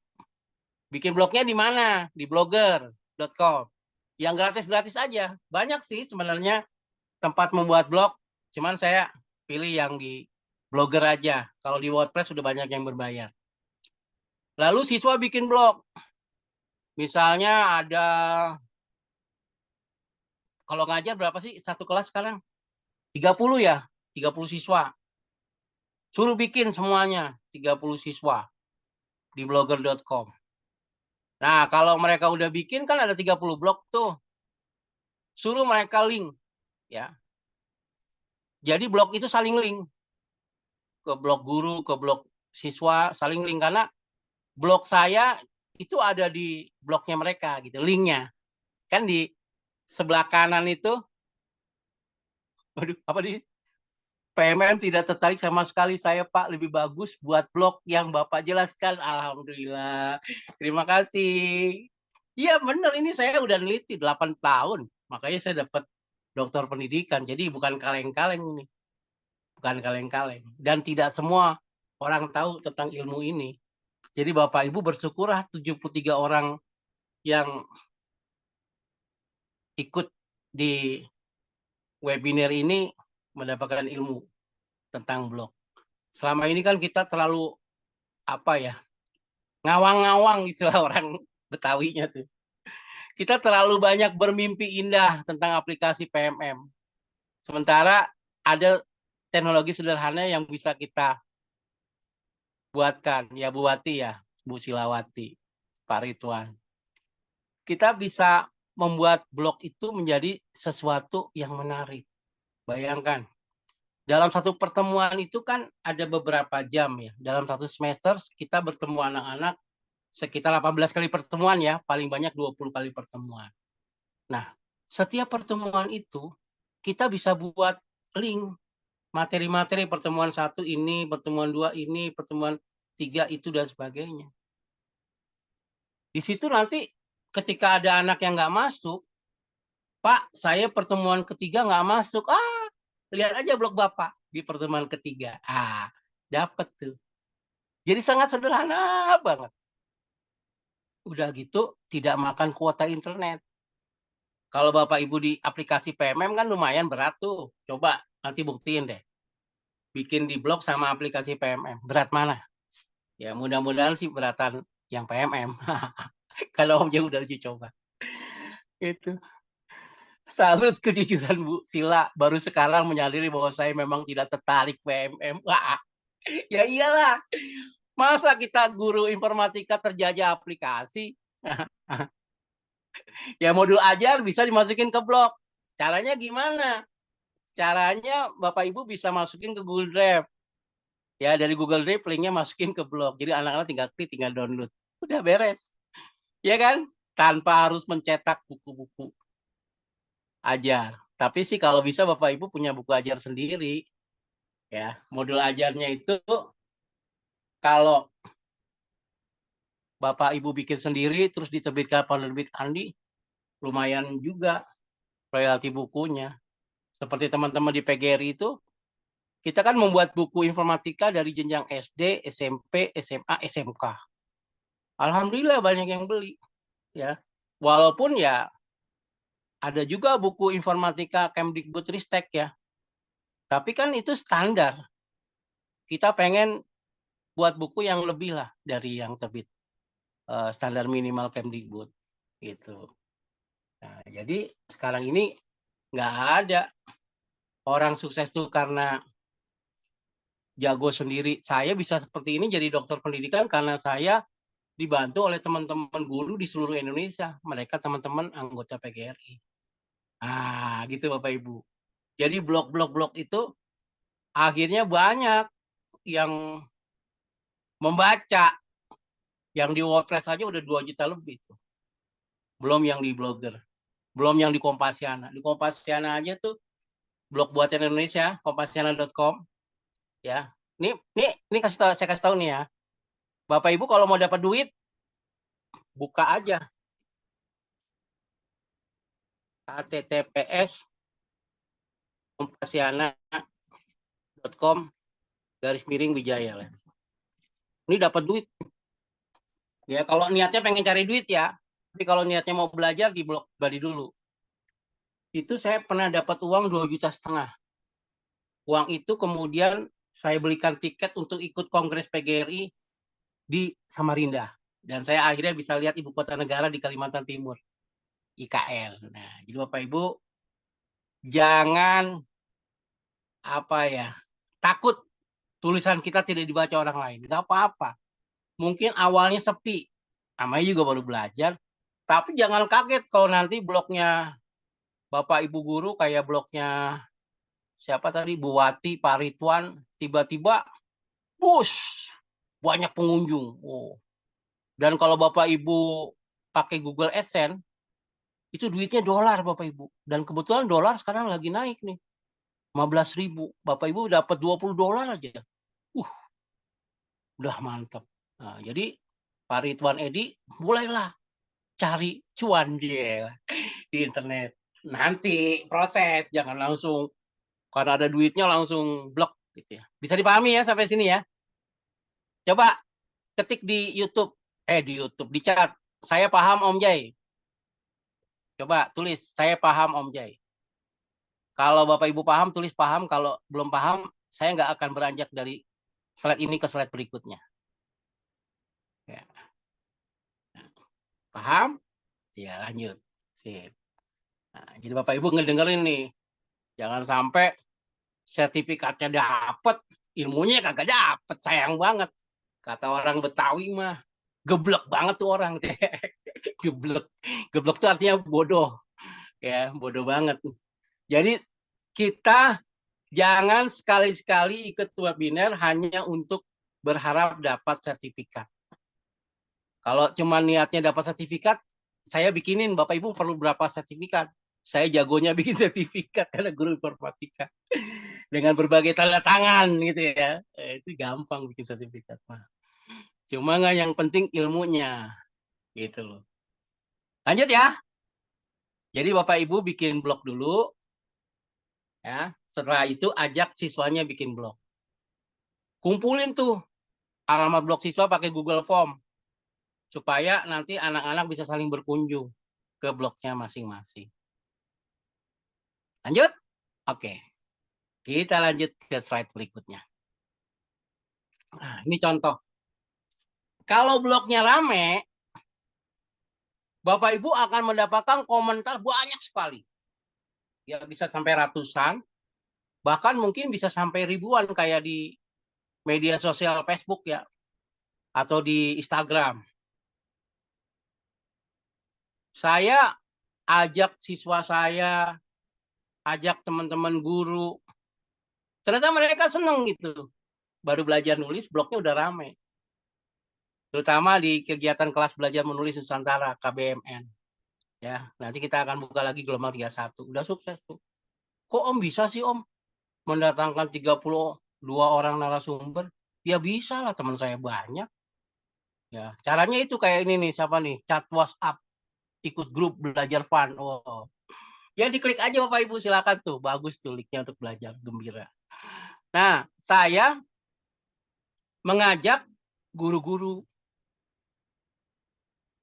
Bikin blognya di mana? Di blogger.com. Yang gratis-gratis aja. Banyak sih sebenarnya tempat membuat blog. Cuman saya pilih yang di Blogger aja. Kalau di WordPress sudah banyak yang berbayar. Lalu siswa bikin blog. Misalnya ada, kalau ngajar berapa sih satu kelas sekarang? 30 ya? 30 siswa. Suruh bikin semuanya 30 siswa di blogger.com. Nah, kalau mereka udah bikin kan ada 30 blog tuh. Suruh mereka link ya. Jadi blog itu saling link ke blog guru, ke blog siswa, saling link karena blog saya itu ada di blognya mereka gitu, linknya. Kan di sebelah kanan itu, waduh, apa nih? PMM tidak tertarik sama sekali saya Pak, lebih bagus buat blog yang Bapak jelaskan. Alhamdulillah. Terima kasih. Iya benar, ini saya udah neliti 8 tahun. Makanya saya dapat doktor pendidikan. Jadi bukan kaleng-kaleng ini. Bukan kaleng-kaleng. Dan tidak semua orang tahu tentang ilmu ini. Jadi Bapak Ibu bersyukurlah 73 orang yang ikut di webinar ini mendapatkan ilmu tentang blog. Selama ini kan kita terlalu apa ya, ngawang-ngawang istilah orang Betawinya tuh. Kita terlalu banyak bermimpi indah tentang aplikasi PMM. Sementara ada teknologi sederhana yang bisa kita buatkan. Ya Bu Wati ya, Bu Silawati, Pak Ridwan. Kita bisa membuat blog itu menjadi sesuatu yang menarik. Bayangkan, dalam satu pertemuan itu kan ada beberapa jam ya. Dalam satu semester kita bertemu anak-anak sekitar 18 kali pertemuan ya, paling banyak 20 kali pertemuan. Nah, setiap pertemuan itu kita bisa buat link materi-materi pertemuan 1 ini, pertemuan 2 ini, pertemuan 3 itu dan sebagainya. Di situ nanti ketika ada anak yang nggak masuk, Pak, saya pertemuan ketiga nggak masuk. Lihat aja blog Bapak di pertemuan ketiga. Dapat tuh. Jadi sangat sederhana banget. Udah gitu tidak makan kuota internet. Kalau Bapak Ibu di aplikasi PMM kan lumayan berat tuh. Coba nanti buktiin deh. Bikin di blog sama aplikasi PMM. Berat mana? Ya mudah-mudahan sih beratan yang PMM. Kalau Om J udah uji coba. Itu. Salut kejujuran Bu Sila. Baru sekarang menyadari bahwa saya memang tidak tertarik PMM. Ya iyalah. Masa kita guru informatika terjajah aplikasi? Ya modul ajar bisa dimasukin ke blog. Caranya gimana? Caranya Bapak Ibu bisa masukin ke Google Drive. Ya dari Google Drive linknya masukin ke blog. Jadi anak-anak tinggal klik, tinggal download. Udah beres. Ya kan? Tanpa harus mencetak buku-buku ajar. Tapi sih kalau bisa Bapak Ibu punya buku ajar sendiri. Ya, modul ajarnya itu kalau Bapak Ibu bikin sendiri terus diterbitkan penerbit Andi, lumayan juga royalti bukunya. Seperti teman-teman di PGRI itu, kita kan membuat buku informatika dari jenjang SD, SMP, SMA, SMK. Alhamdulillah banyak yang beli, ya. Walaupun ya Ada juga buku informatika Kemdikbudristek ya. Tapi kan itu standar. Kita pengen buat buku yang lebih lah dari yang terbit standar minimal Kemdikbud gitu. Nah, jadi sekarang ini nggak ada orang sukses tuh karena jago sendiri. Saya bisa seperti ini jadi dokter pendidikan karena saya dibantu oleh teman-teman guru di seluruh Indonesia. Mereka teman-teman anggota PGRI. Ah, gitu Bapak Ibu. Jadi blog-blog itu akhirnya banyak yang membaca. Yang di WordPress aja udah 2 juta lebih tuh. Belum yang di Blogger. Belum yang di Kompasiana. Di Kompasiana aja tuh blog buatan Indonesia, kompasiana.com ya. Ini saya kasih tahu nih ya. Bapak Ibu kalau mau dapat duit buka aja https://kompasiana.com/Wijaya. Ini dapat duit. Ya, kalau niatnya pengen cari duit ya. Tapi kalau niatnya mau belajar di blog Bali dulu. Itu saya pernah dapat uang 2,5 juta. Uang itu kemudian saya belikan tiket untuk ikut Kongres PGRI di Samarinda. Dan saya akhirnya bisa lihat ibu kota negara di Kalimantan Timur, IKL. Nah, jadi Bapak Ibu jangan takut tulisan kita tidak dibaca orang lain. Nggak apa-apa. Mungkin awalnya sepi, namanya juga baru belajar. Tapi jangan kaget kalau nanti blognya Bapak Ibu guru kayak blognya siapa tadi, Bu Wati, Pak Ridwan, tiba-tiba banyak pengunjung. Oh. Dan kalau Bapak Ibu pakai Google AdSense, itu duitnya dolar Bapak Ibu. Dan kebetulan dolar sekarang lagi naik nih. 15.000. Bapak Ibu dapat $20 aja. Udah mantap. Nah, jadi Pak Ridwan Edi mulailah cari cuan dia di internet. Nanti proses, jangan langsung karena ada duitnya langsung blok gitu ya. Bisa dipahami ya sampai sini ya. Coba ketik di YouTube, di chat. Saya paham Om Jai. Coba tulis, saya paham Om Jai. Kalau Bapak Ibu paham, tulis paham. Kalau belum paham, saya nggak akan beranjak dari slide ini ke slide berikutnya. Ya. Paham? Ya lanjut. Sip. Nah, jadi Bapak Ibu ngedengerin nih. Jangan sampai sertifikatnya dapat, ilmunya kagak dapat. Sayang banget. Kata orang Betawi mah, geblek banget tuh orang. Geblek. Geblek itu artinya bodoh. Ya, bodoh banget. Jadi kita jangan sekali-sekali ikut webinar hanya untuk berharap dapat sertifikat. Kalau cuma niatnya dapat sertifikat, saya bikinin, Bapak Ibu perlu berapa sertifikat? Saya jagonya bikin sertifikat karena guru informatika. Dengan berbagai tanda tangan gitu ya. Itu gampang bikin sertifikat. Cuma nggak, yang penting ilmunya. Gitu loh. Lanjut ya. Jadi Bapak Ibu bikin blog dulu. Ya. Setelah itu ajak siswanya bikin blog. Kumpulin tuh alamat blog siswa pakai Google Form. Supaya nanti anak-anak bisa saling berkunjung ke blognya masing-masing. Lanjut? Oke. Kita lanjut ke slide berikutnya. Nah, ini contoh. Kalau blognya rame, Bapak Ibu akan mendapatkan komentar banyak sekali. Ya bisa sampai ratusan, bahkan mungkin bisa sampai ribuan kayak di media sosial Facebook ya, atau di Instagram. Saya ajak siswa saya, ajak teman-teman guru. Ternyata mereka seneng gitu. Baru belajar nulis, blognya udah rame. Terutama di kegiatan kelas belajar menulis Nusantara, KBMN. Ya, nanti kita akan buka lagi gelombang 31. Udah sukses tuh. Kok Om bisa sih Om mendatangkan 32 orang narasumber? Ya bisa lah, teman saya banyak. Ya, caranya itu kayak ini nih, siapa nih? Chat WhatsApp, ikut grup belajar fun. Oh. Ya diklik aja Bapak Ibu, silakan tuh. Bagus tuh linknya untuk belajar gembira. Nah, saya mengajak guru-guru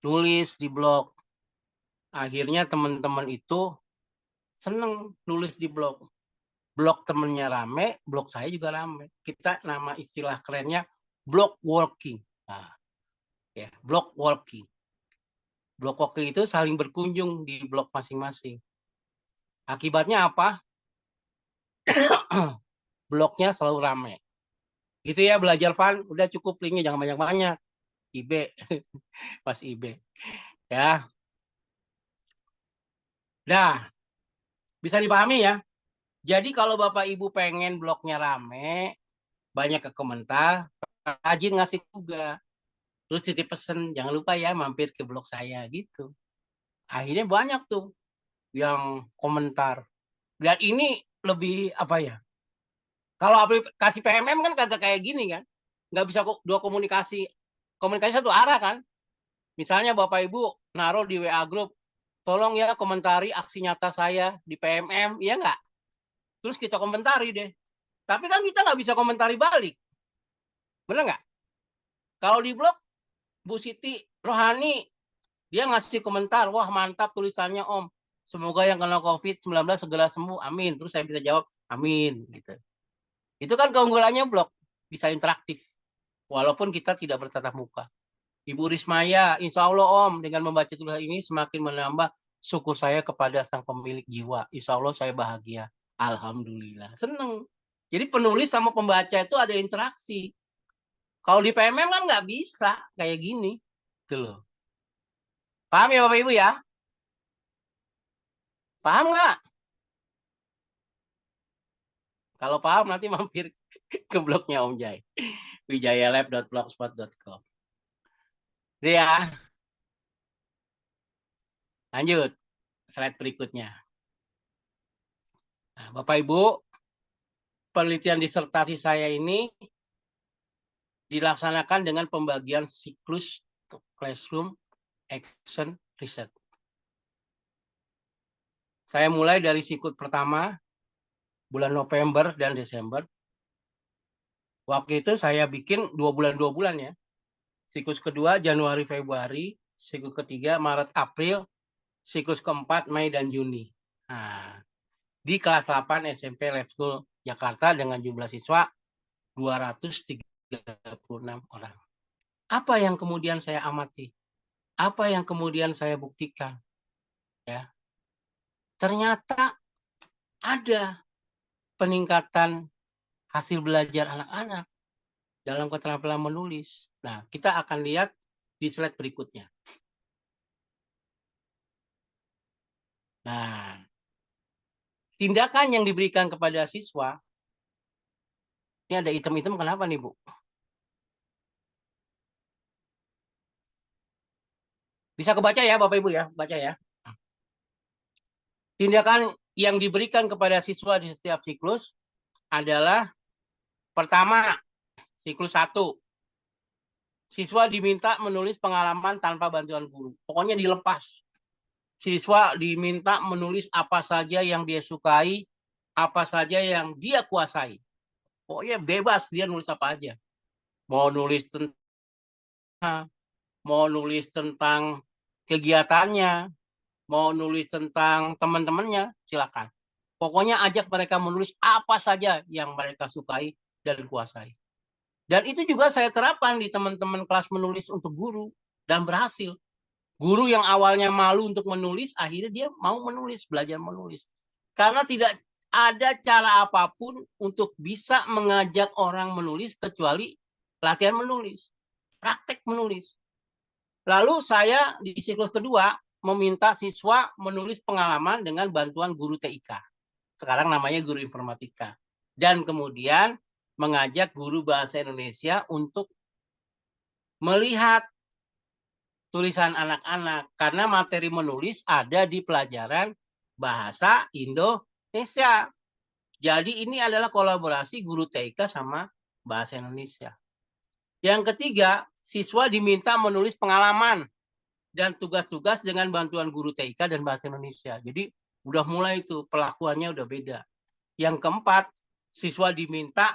nulis di blog. Akhirnya teman-teman itu seneng nulis di blog. Blog temennya rame, blog saya juga rame. Kita nama istilah kerennya blog walking. Nah, ya, blog walking. Blog walking itu saling berkunjung di blog masing-masing. Akibatnya apa? Blognya selalu rame. Gitu ya, belajar Van. Udah cukup, linknya jangan banyak-banyak. IB, Mas IB. Ya. Dah, bisa dipahami ya. Jadi kalau Bapak Ibu pengen blognya rame, banyak ke komentar, rajin ngasih juga. Terus titip pesen, jangan lupa ya mampir ke blog saya gitu. Akhirnya banyak tuh yang komentar. Dan ini lebih apa ya? Kalau aplikasi PMM kan kagak kayak gini kan. Nggak bisa dua komunikasi. Komunikasi satu arah kan. Misalnya Bapak Ibu naruh di WA group, tolong ya komentari aksi nyata saya di PMM, iya nggak? Terus kita komentari deh. Tapi kan kita nggak bisa komentari balik. Bener nggak? Kalau di blog, Bu Siti Rohani, dia ngasih komentar, wah mantap tulisannya Om. Semoga yang kena COVID-19 segera sembuh, amin. Terus saya bisa jawab, amin. Gitu. Itu kan keunggulannya blog, bisa interaktif. Walaupun kita tidak bertatap muka. Ibu Rismaya, insya Allah Om, dengan membaca tulisan ini semakin menambah syukur saya kepada sang pemilik jiwa. Insya Allah saya bahagia. Alhamdulillah. Seneng. Jadi penulis sama pembaca itu ada interaksi. Kalau di PMM kan nggak bisa kayak gini. Gitu loh. Paham ya Bapak Ibu ya? Paham nggak? Kalau paham nanti mampir ke blognya Om Jai. wijayalab.blogspot.com. Ya. Lanjut. Slide berikutnya. Nah, Bapak Ibu, penelitian disertasi saya ini dilaksanakan dengan pembagian siklus classroom action research. Saya mulai dari siklus pertama, bulan November dan Desember. Waktu itu saya bikin 2 bulan ya. Siklus kedua Januari Februari, siklus ketiga Maret April, siklus keempat Mei dan Juni. Nah, di kelas 8 SMP Lab School Jakarta dengan jumlah siswa 236 orang. Apa yang kemudian saya amati? Apa yang kemudian saya buktikan? Ya. Ternyata ada peningkatan hasil belajar anak-anak dalam keterampilan menulis. Nah, kita akan lihat di slide berikutnya. Nah, tindakan yang diberikan kepada siswa, ini ada item-item kenapa nih, Bu? Bisa kebaca ya, Bapak Ibu ya, baca ya. Tindakan yang diberikan kepada siswa di setiap siklus adalah pertama, siklus 1. Siswa diminta menulis pengalaman tanpa bantuan guru. Pokoknya dilepas. Siswa diminta menulis apa saja yang dia sukai, apa saja yang dia kuasai. Pokoknya bebas dia nulis apa aja. Mau nulis tentang kegiatannya, mau nulis tentang teman-temannya, silakan. Pokoknya ajak mereka menulis apa saja yang mereka sukai dan kuasai. Dan itu juga saya terapkan di teman-teman kelas menulis untuk guru dan berhasil. Guru yang awalnya malu untuk menulis, akhirnya dia mau menulis, belajar menulis. Karena tidak ada cara apapun untuk bisa mengajak orang menulis kecuali latihan menulis, praktek menulis. Lalu saya di siklus kedua meminta siswa menulis pengalaman dengan bantuan guru TIK. Sekarang namanya guru informatika. Dan kemudian mengajak guru bahasa Indonesia untuk melihat tulisan anak-anak. Karena materi menulis ada di pelajaran bahasa Indonesia. Jadi ini adalah kolaborasi guru TIK sama bahasa Indonesia. Yang ketiga, siswa diminta menulis pengalaman dan tugas-tugas dengan bantuan guru TIK dan bahasa Indonesia. Jadi udah mulai itu perlakuannya udah beda. Yang keempat, siswa diminta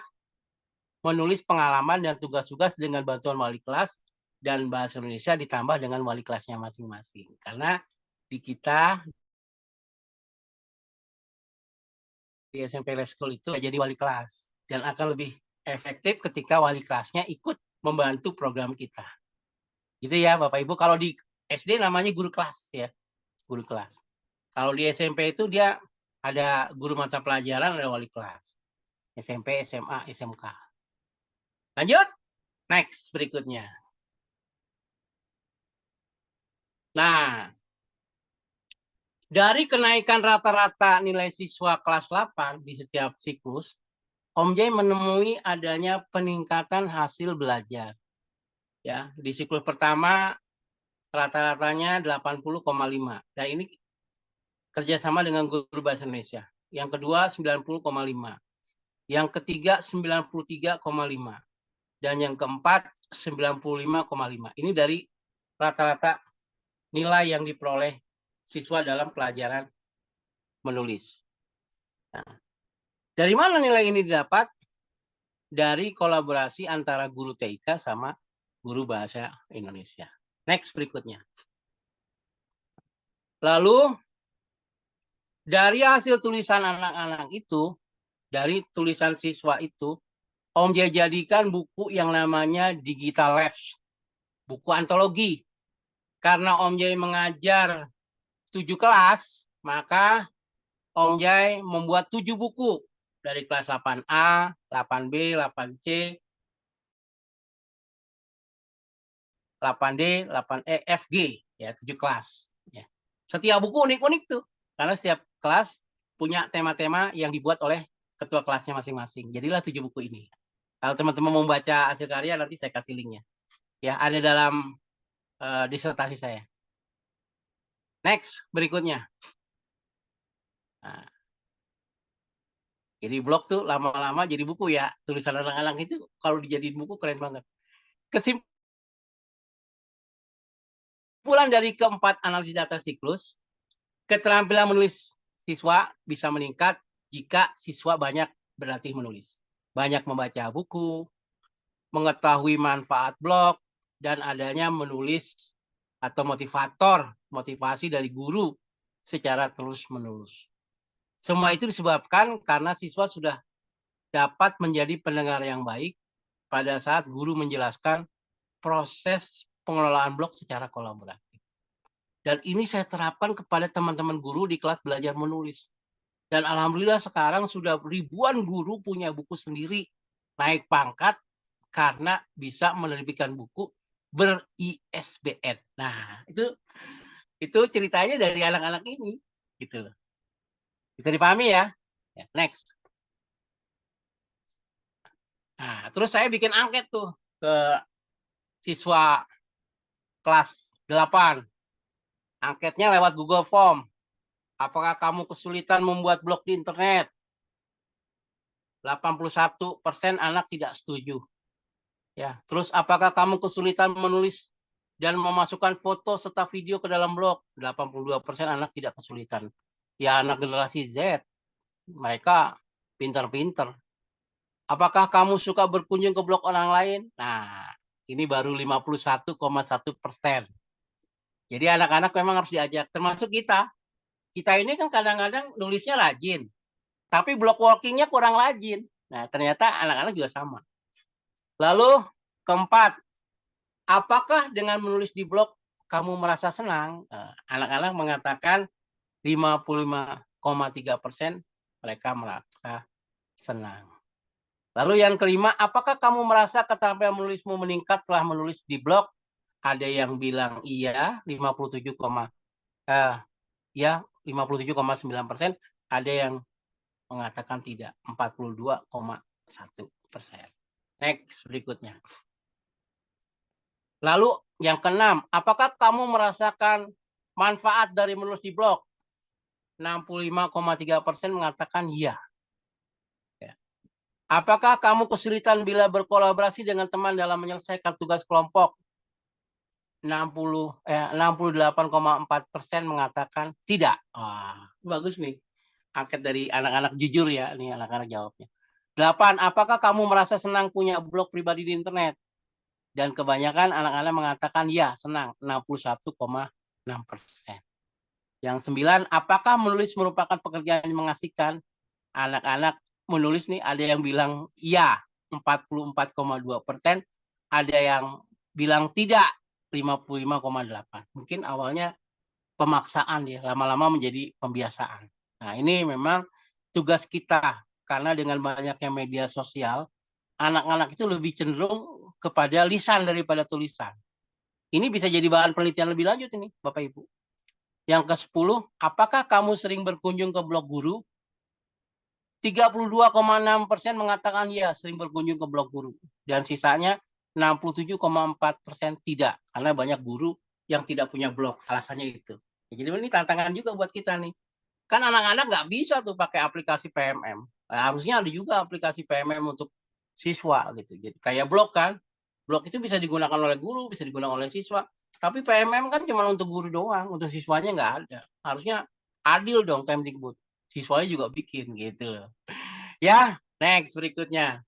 menulis pengalaman dan tugas-tugas dengan bantuan wali kelas dan bahasa Indonesia ditambah dengan wali kelasnya masing-masing. Karena di kita di SMP Life School itu jadi wali kelas. Dan akan lebih efektif ketika wali kelasnya ikut membantu program kita. Gitu ya Bapak Ibu. Kalau di SD namanya guru kelas ya. Guru kelas. Kalau di SMP itu dia ada guru mata pelajaran, ada wali kelas. SMP, SMA, SMK. Lanjut. Next berikutnya. Nah, dari kenaikan rata-rata nilai siswa kelas 8 di setiap siklus, Om Jay menemui adanya peningkatan hasil belajar. Ya, di siklus pertama rata-ratanya 80,5. Dan ini kerjasama dengan guru bahasa Indonesia. Yang kedua 90,5. Yang ketiga 93,5. Dan yang keempat 95,5. Ini dari rata-rata nilai yang diperoleh siswa dalam pelajaran menulis. Nah, dari mana nilai ini didapat? Dari kolaborasi antara guru TIK sama guru bahasa Indonesia. Next berikutnya. Lalu dari hasil tulisan anak-anak itu, dari tulisan siswa itu, Om Jay jadikan buku yang namanya Digital Labs, buku antologi. Karena Om Jay mengajar 7 kelas, maka Om Jay membuat 7 buku dari kelas 8A, 8B, 8C, 8D, 8E, FG, ya 7 kelas. Ya. Setiap buku unik-unik tuh, karena setiap kelas punya tema-tema yang dibuat oleh ketua kelasnya masing-masing. Jadilah 7 buku ini. Kalau teman-teman mau baca hasil karya, nanti saya kasih linknya. Ya, ada dalam disertasi saya. Next, berikutnya. Nah, jadi blog tuh lama-lama jadi buku ya. Tulisan anak-anak itu kalau dijadiin buku keren banget. Kesimpulan dari keempat analisis data siklus, keterampilan menulis siswa bisa meningkat jika siswa banyak berlatih menulis. Banyak membaca buku, mengetahui manfaat blog, dan adanya menulis atau motivasi dari guru secara terus-menerus. Semua itu disebabkan karena siswa sudah dapat menjadi pendengar yang baik pada saat guru menjelaskan proses pengelolaan blog secara kolaboratif. Dan ini saya terapkan kepada teman-teman guru di kelas belajar menulis. Dan alhamdulillah sekarang sudah ribuan guru punya buku sendiri, naik pangkat karena bisa menerbitkan buku ber-ISBN. Nah, itu ceritanya dari anak-anak ini, gitu loh. Bisa dipahami ya? Next. Nah, terus saya bikin angket tuh ke siswa kelas 8. Angketnya lewat Google Form. Apakah kamu kesulitan membuat blog di internet? 81% anak tidak setuju. Ya, terus apakah kamu kesulitan menulis dan memasukkan foto serta video ke dalam blog? 82% anak tidak kesulitan. Ya, anak generasi Z, mereka pinter-pinter. Apakah kamu suka berkunjung ke blog orang lain? Nah, ini baru 51,1%. Jadi anak-anak memang harus diajak, termasuk kita. Kita ini kan kadang-kadang nulisnya rajin, tapi blog walkingnya kurang rajin. Nah, ternyata anak-anak juga sama. Lalu keempat, apakah dengan menulis di blog kamu merasa senang? Anak-anak mengatakan 55,3% mereka merasa senang. Lalu yang kelima, apakah kamu merasa keterampilan menulismu meningkat setelah menulis di blog? Ada yang bilang iya, 57,9%. Ada yang mengatakan tidak, 42,1%. Next, berikutnya. Lalu yang keenam, apakah kamu merasakan manfaat dari menulis di blog? 65,3% mengatakan iya. Apakah kamu kesulitan bila berkolaborasi dengan teman dalam menyelesaikan tugas kelompok? 68,4% mengatakan tidak. Bagus nih. Angket dari anak-anak jujur ya. Ini anak-anak jawabnya. 8. Apakah kamu merasa senang punya blog pribadi di internet? Dan kebanyakan anak-anak mengatakan ya, senang. 61,6%. Yang 9. Apakah menulis merupakan pekerjaan yang mengasihkan? anak-anak menulis nih, ada yang bilang iya 44,2%, ada yang bilang tidak 55,8%. Mungkin awalnya pemaksaan ya, lama-lama menjadi pembiasaan. Nah, ini memang tugas kita, karena dengan banyaknya media sosial, anak-anak itu lebih cenderung kepada lisan daripada tulisan. Ini bisa jadi bahan penelitian lebih lanjut ini, Bapak Ibu. Yang ke-10, apakah kamu sering berkunjung ke blog guru? 32,6% mengatakan ya, sering berkunjung ke blog guru. Dan sisanya 67,4% tidak, karena banyak guru yang tidak punya blog, alasannya itu. Jadi ini tantangan juga buat kita nih. Kan anak-anak nggak bisa tuh pakai aplikasi PMM. Nah, harusnya ada juga aplikasi PMM untuk siswa gitu. Jadi kayak blog kan. Blog itu bisa digunakan oleh guru, bisa digunakan oleh siswa. Tapi PMM kan cuma untuk guru doang, untuk siswanya nggak ada. Harusnya adil dong Kemdikbud. Siswanya juga bikin gitu loh. Ya, next berikutnya.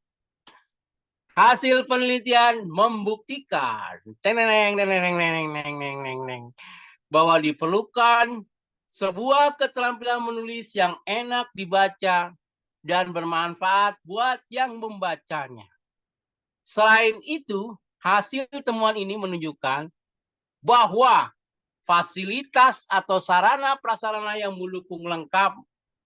Hasil penelitian membuktikan bahwa diperlukan sebuah keterampilan menulis yang enak dibaca dan bermanfaat buat yang membacanya. Selain itu, hasil temuan ini menunjukkan bahwa fasilitas atau sarana prasarana yang mendukung lengkap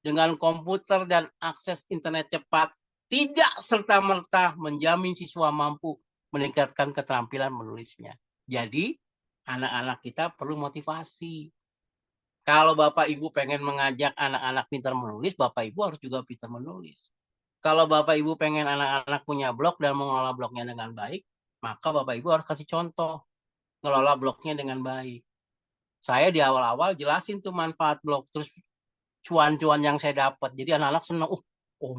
dengan komputer dan akses internet cepat tidak serta-merta menjamin siswa mampu meningkatkan keterampilan menulisnya. Jadi, anak-anak kita perlu motivasi. Kalau Bapak Ibu pengen mengajak anak-anak pintar menulis, Bapak Ibu harus juga pintar menulis. Kalau Bapak Ibu pengen anak-anak punya blog dan mengelola blognya dengan baik, maka Bapak Ibu harus kasih contoh mengelola blognya dengan baik. Saya di awal-awal jelasin tuh manfaat blog, terus cuan-cuan yang saya dapat. Jadi anak-anak senang,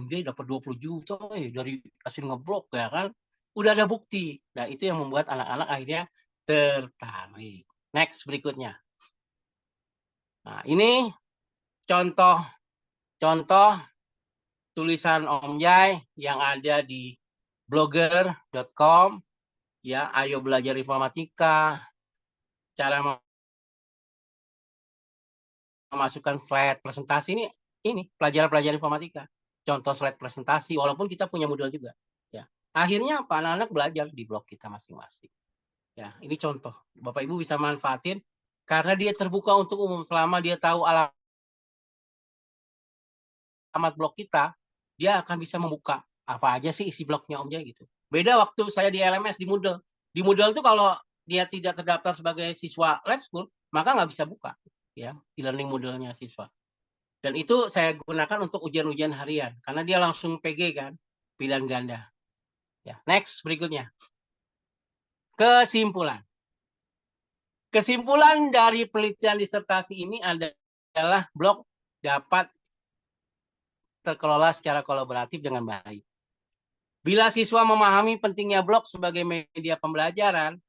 dia dapat 20 juta dari hasil ngeblog ya kan. Udah ada bukti. Nah, itu yang membuat anak-anak akhirnya tertarik. Next berikutnya. Nah, ini contoh tulisan Om Jai yang ada di blogger.com ya, ayo belajar informatika, cara memasukkan slide presentasi ini pelajaran-pelajaran informatika. Contoh slide presentasi walaupun kita punya modul juga ya. Akhirnya apa? Anak-anak belajar di blog kita masing-masing. Ya, ini contoh. Bapak Ibu bisa manfaatin karena dia terbuka untuk umum selama dia tahu alamat blog kita, dia akan bisa membuka apa aja sih isi blognya Om Jai gitu. Beda waktu saya di LMS di Moodle. Di Moodle itu kalau dia tidak terdaftar sebagai siswa Lab School, maka nggak bisa buka ya e-learning Moodle-nya siswa. Dan itu saya gunakan untuk ujian-ujian harian karena dia langsung PG kan, pilihan ganda. Ya, next berikutnya. Kesimpulan. Kesimpulan dari penelitian disertasi ini adalah blog dapat terkelola secara kolaboratif dengan baik. Bila siswa memahami pentingnya blog sebagai media pembelajaran,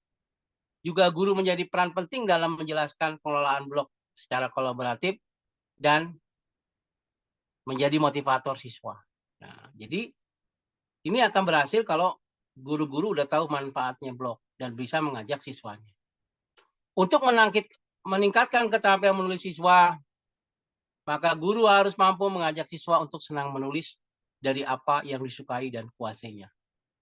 juga guru menjadi peran penting dalam menjelaskan pengelolaan blog secara kolaboratif dan menjadi motivator siswa. Nah, jadi ini akan berhasil kalau guru-guru udah tahu manfaatnya blog dan bisa mengajak siswanya. Untuk meningkatkan keterampilan menulis siswa, maka guru harus mampu mengajak siswa untuk senang menulis dari apa yang disukai dan kuasainya.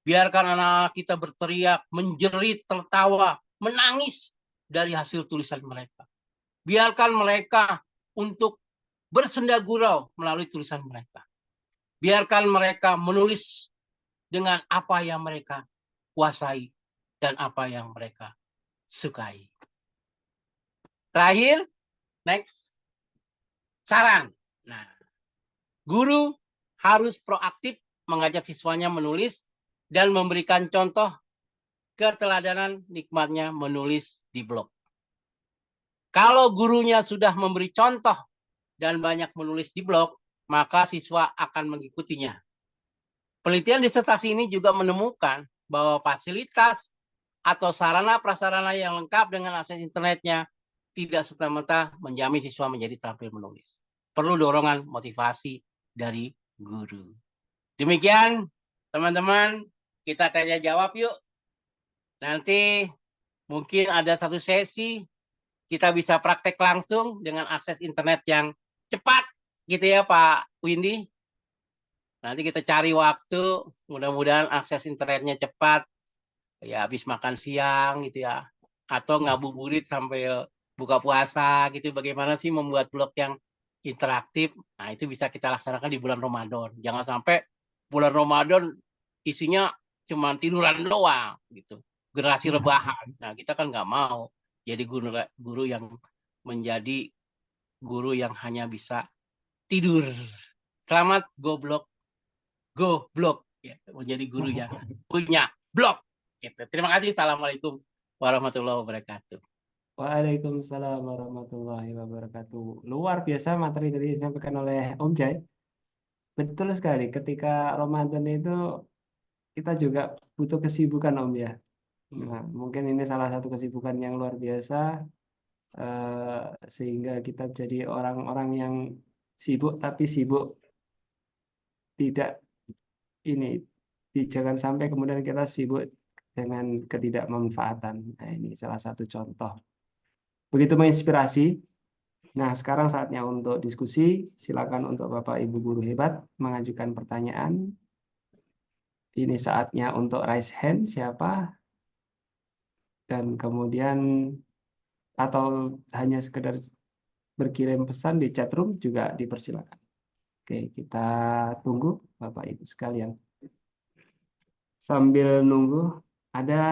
Biarkan anak-anak kita berteriak, menjerit, tertawa, menangis dari hasil tulisan mereka. Biarkan mereka untuk bersenda gurau melalui tulisan mereka. Biarkan mereka menulis dengan apa yang mereka kuasai dan apa yang mereka sukai. Terakhir, next. Saran. Nah, guru harus proaktif mengajak siswanya menulis dan memberikan contoh keteladanan nikmatnya menulis di blog. Kalau gurunya sudah memberi contoh dan banyak menulis di blog, maka siswa akan mengikutinya. Penelitian disertasi ini juga menemukan bahwa fasilitas atau sarana prasarana yang lengkap dengan akses internetnya tidak serta-merta menjamin siswa menjadi terampil menulis. Perlu dorongan motivasi dari guru. Demikian, teman-teman, kita tanya jawab yuk. Nanti mungkin ada satu sesi kita bisa praktek langsung dengan akses internet yang cepat, gitu ya Pak Windy. Nanti kita cari waktu, mudah-mudahan akses internetnya cepat, ya habis makan siang gitu ya, atau ngabuburit sambil buka puasa gitu. Bagaimana sih membuat blog yang interaktif? Nah, itu bisa kita laksanakan di bulan Ramadan. Jangan sampai bulan Ramadan isinya cuma tiduran doang gitu. Generasi rebahan. Nah, kita kan nggak mau jadi guru yang menjadi guru yang hanya bisa tidur. Selamat goblok, go blog ya, menjadi guru yang punya blog. Gitu. Terima kasih. Assalamualaikum warahmatullahi wabarakatuh. Waalaikumsalam warahmatullahi wabarakatuh. Luar biasa materi tadi yang disampaikan oleh Om Jai. Betul sekali. Ketika Ramadan itu kita juga butuh kesibukan Om ya. Nah, mungkin ini salah satu kesibukan yang luar biasa sehingga kita jadi orang-orang yang sibuk tapi sibuk tidak ini jangan sampai kemudian kita sibuk dengan ketidakmanfaatan. Nah, ini salah satu contoh. Begitu menginspirasi. Nah, sekarang saatnya untuk diskusi. Silakan untuk Bapak Ibu guru hebat mengajukan pertanyaan. Ini saatnya untuk raise hand siapa? Dan kemudian atau hanya sekedar berkirim pesan di chat room juga dipersilakan. Oke, kita tunggu Bapak Ibu sekalian. Sambil nunggu, ada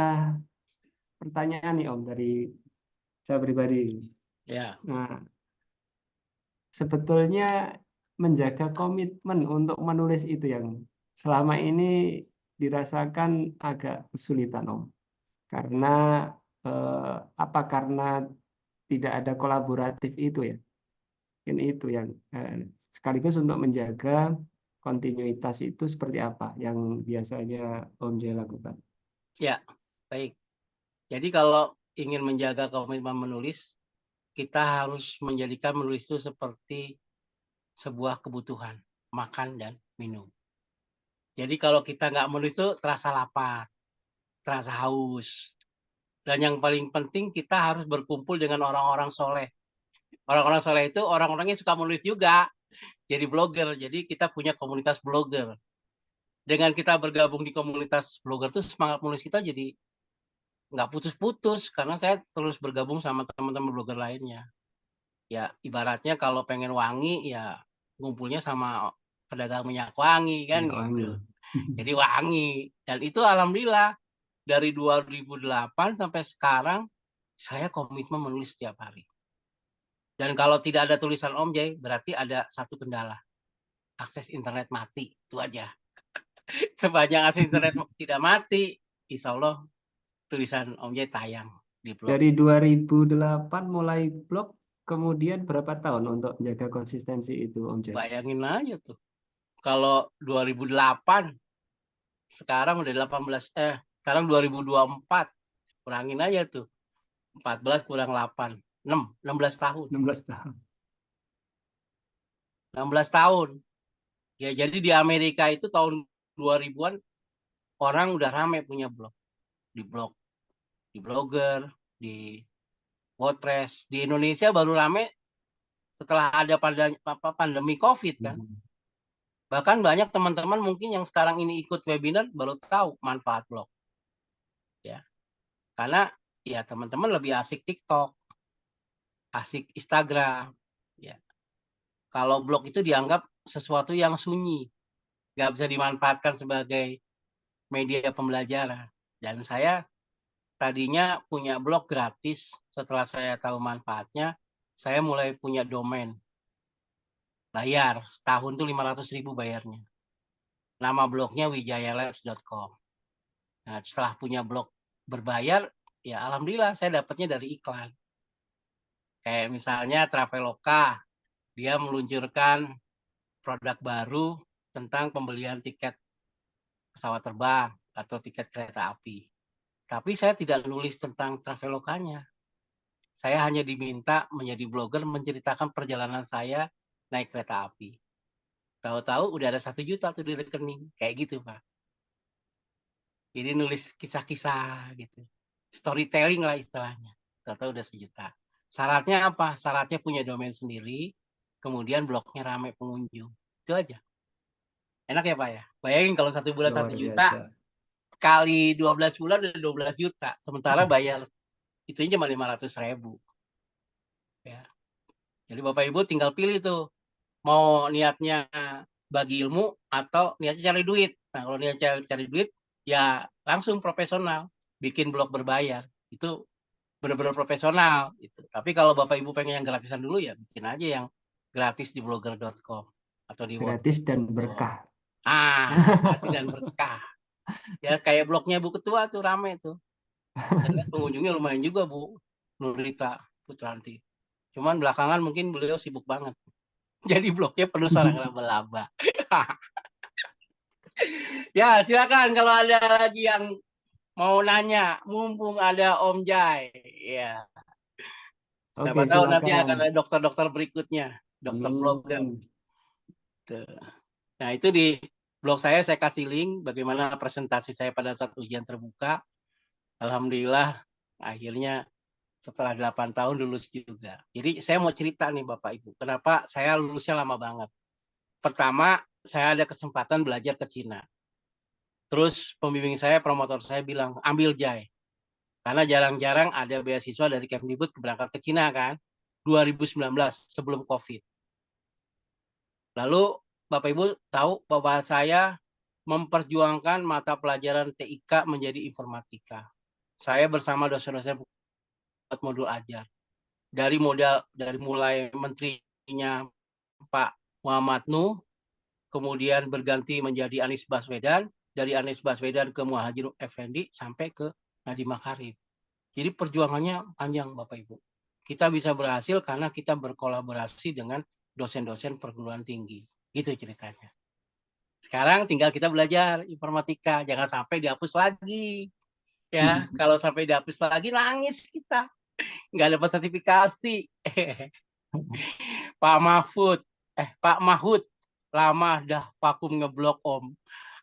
pertanyaan nih Om dari saya pribadi. Ya. Nah, sebetulnya menjaga komitmen untuk menulis itu yang selama ini dirasakan agak kesulitan Om. Karena apa karena tidak ada kolaboratif itu ya. Mungkin itu yang sekaligus untuk menjaga kontinuitas itu seperti apa yang biasanya Om Jai lakukan. Ya, baik. Jadi kalau ingin menjaga komitmen menulis, kita harus menjadikan menulis itu seperti sebuah kebutuhan, makan dan minum. Jadi kalau kita nggak menulis itu terasa lapar, terasa haus. Dan yang paling penting kita harus berkumpul dengan orang-orang soleh. Orang-orang soleh itu orang-orang yang suka menulis juga. Jadi blogger, jadi kita punya komunitas blogger. Dengan kita bergabung di komunitas blogger itu semangat menulis kita jadi nggak putus-putus karena saya terus bergabung sama teman-teman blogger lainnya. Ya ibaratnya kalau pengen wangi ya ngumpulnya sama pedagang minyak wangi kan gitu. Jadi wangi. Dan itu alhamdulillah dari 2008 sampai sekarang saya komitmen menulis setiap hari. Dan kalau tidak ada tulisan Om Jai berarti ada satu kendala. Akses internet mati. Itu aja. Sepanjang akses internet tidak mati, insya Allah tulisan Om Jai tayang di blog. Dari 2008 mulai blog, kemudian berapa tahun untuk menjaga konsistensi itu Om Jai? Bayangin aja tuh. Kalau 2008, sekarang udah 18, sekarang 2024. Kurangin aja tuh. 14 kurang 8. 16 tahun. 16 tahun. 16 tahun. Ya, jadi di Amerika itu tahun 2000-an orang udah rame punya blog. Di blog, di Blogger, di WordPress. Di Indonesia baru rame setelah ada pandemi COVID kan. Bahkan banyak teman-teman mungkin yang sekarang ini ikut webinar baru tahu manfaat blog. Ya. Karena ya teman-teman lebih asik TikTok, asik Instagram. Ya. Kalau blog itu dianggap sesuatu yang sunyi. Nggak bisa dimanfaatkan sebagai media pembelajaran. Dan saya tadinya punya blog gratis. Setelah saya tahu manfaatnya, saya mulai punya domain. Bayar, setahun tuh 500.000 bayarnya. Nama blognya wijayalabs.com. Nah, setelah punya blog berbayar, ya alhamdulillah saya dapatnya dari iklan. Kayak misalnya Traveloka, dia meluncurkan produk baru tentang pembelian tiket pesawat terbang atau tiket kereta api. Tapi saya tidak nulis tentang Travelokanya. Saya hanya diminta menjadi blogger menceritakan perjalanan saya naik kereta api. Tahu-tahu udah ada 1 juta tuh di rekening. Kayak gitu, Pak. Jadi nulis kisah-kisah gitu. Storytelling lah istilahnya. Tahu-tahu udah 1 juta. Syaratnya apa? Syaratnya punya domain sendiri, kemudian blognya ramai pengunjung. Itu aja. Enak ya Pak ya? Bayangin kalau 1 bulan 1 Luar juta, biasa. kali 12 bulan udah 12 juta. Sementara bayar itunya cuma 500.000. Ya. Jadi Bapak Ibu tinggal pilih tuh, mau niatnya bagi ilmu atau niatnya cari duit. Nah, kalau niatnya cari duit, ya langsung profesional, bikin blog berbayar. Itu benar-benar profesional gitu. Tapi kalau Bapak Ibu pengen yang gratisan dulu, ya bikin aja yang gratis di blogger.com atau di Gratis dan WordPress.com. berkah. Gratis dan berkah. Ya kayak blognya Bu Ketua tuh rame tuh. Saya lihat pengunjungnya lumayan juga Bu Nurita Putranti. Cuman belakangan mungkin beliau sibuk banget. Jadi blognya penuh sarang laba-laba. Ya silakan kalau ada lagi yang mau nanya, mumpung ada Om Jai. Ya, siapa Oke, tahu nanti silakan. akan ada dokter-dokter berikutnya, dokter blogger. Tuh. Nah itu di blog saya kasih link bagaimana presentasi saya pada saat ujian terbuka. Alhamdulillah akhirnya setelah 8 tahun lulus juga. Jadi saya mau cerita nih Bapak Ibu, kenapa saya lulusnya lama banget. Pertama, saya ada kesempatan belajar ke Cina. Terus pembimbing saya, promotor saya bilang, ambil Jai. Karena jarang-jarang ada beasiswa dari Kemdikbud berangkat ke Cina kan. 2019, sebelum COVID. Lalu Bapak Ibu tahu bahwa saya memperjuangkan mata pelajaran TIK menjadi informatika. Saya bersama dosen-dosen buat modul ajar. Dari mulai menterinya Pak Muhammad Nuh, kemudian berganti menjadi Anies Baswedan, dari Anies Baswedan ke Muhadjir Effendi sampai ke Nadiem Makarim. Jadi perjuangannya panjang Bapak Ibu. Kita bisa berhasil karena kita berkolaborasi dengan dosen-dosen perguruan tinggi. Gitu ceritanya. Sekarang tinggal kita belajar informatika, jangan sampai dihapus lagi. Ya, kalau sampai dihapus lagi nangis kita. Nggak dapat sertifikasi. Pak Mahfud, lama dah vakum ngeblok Om.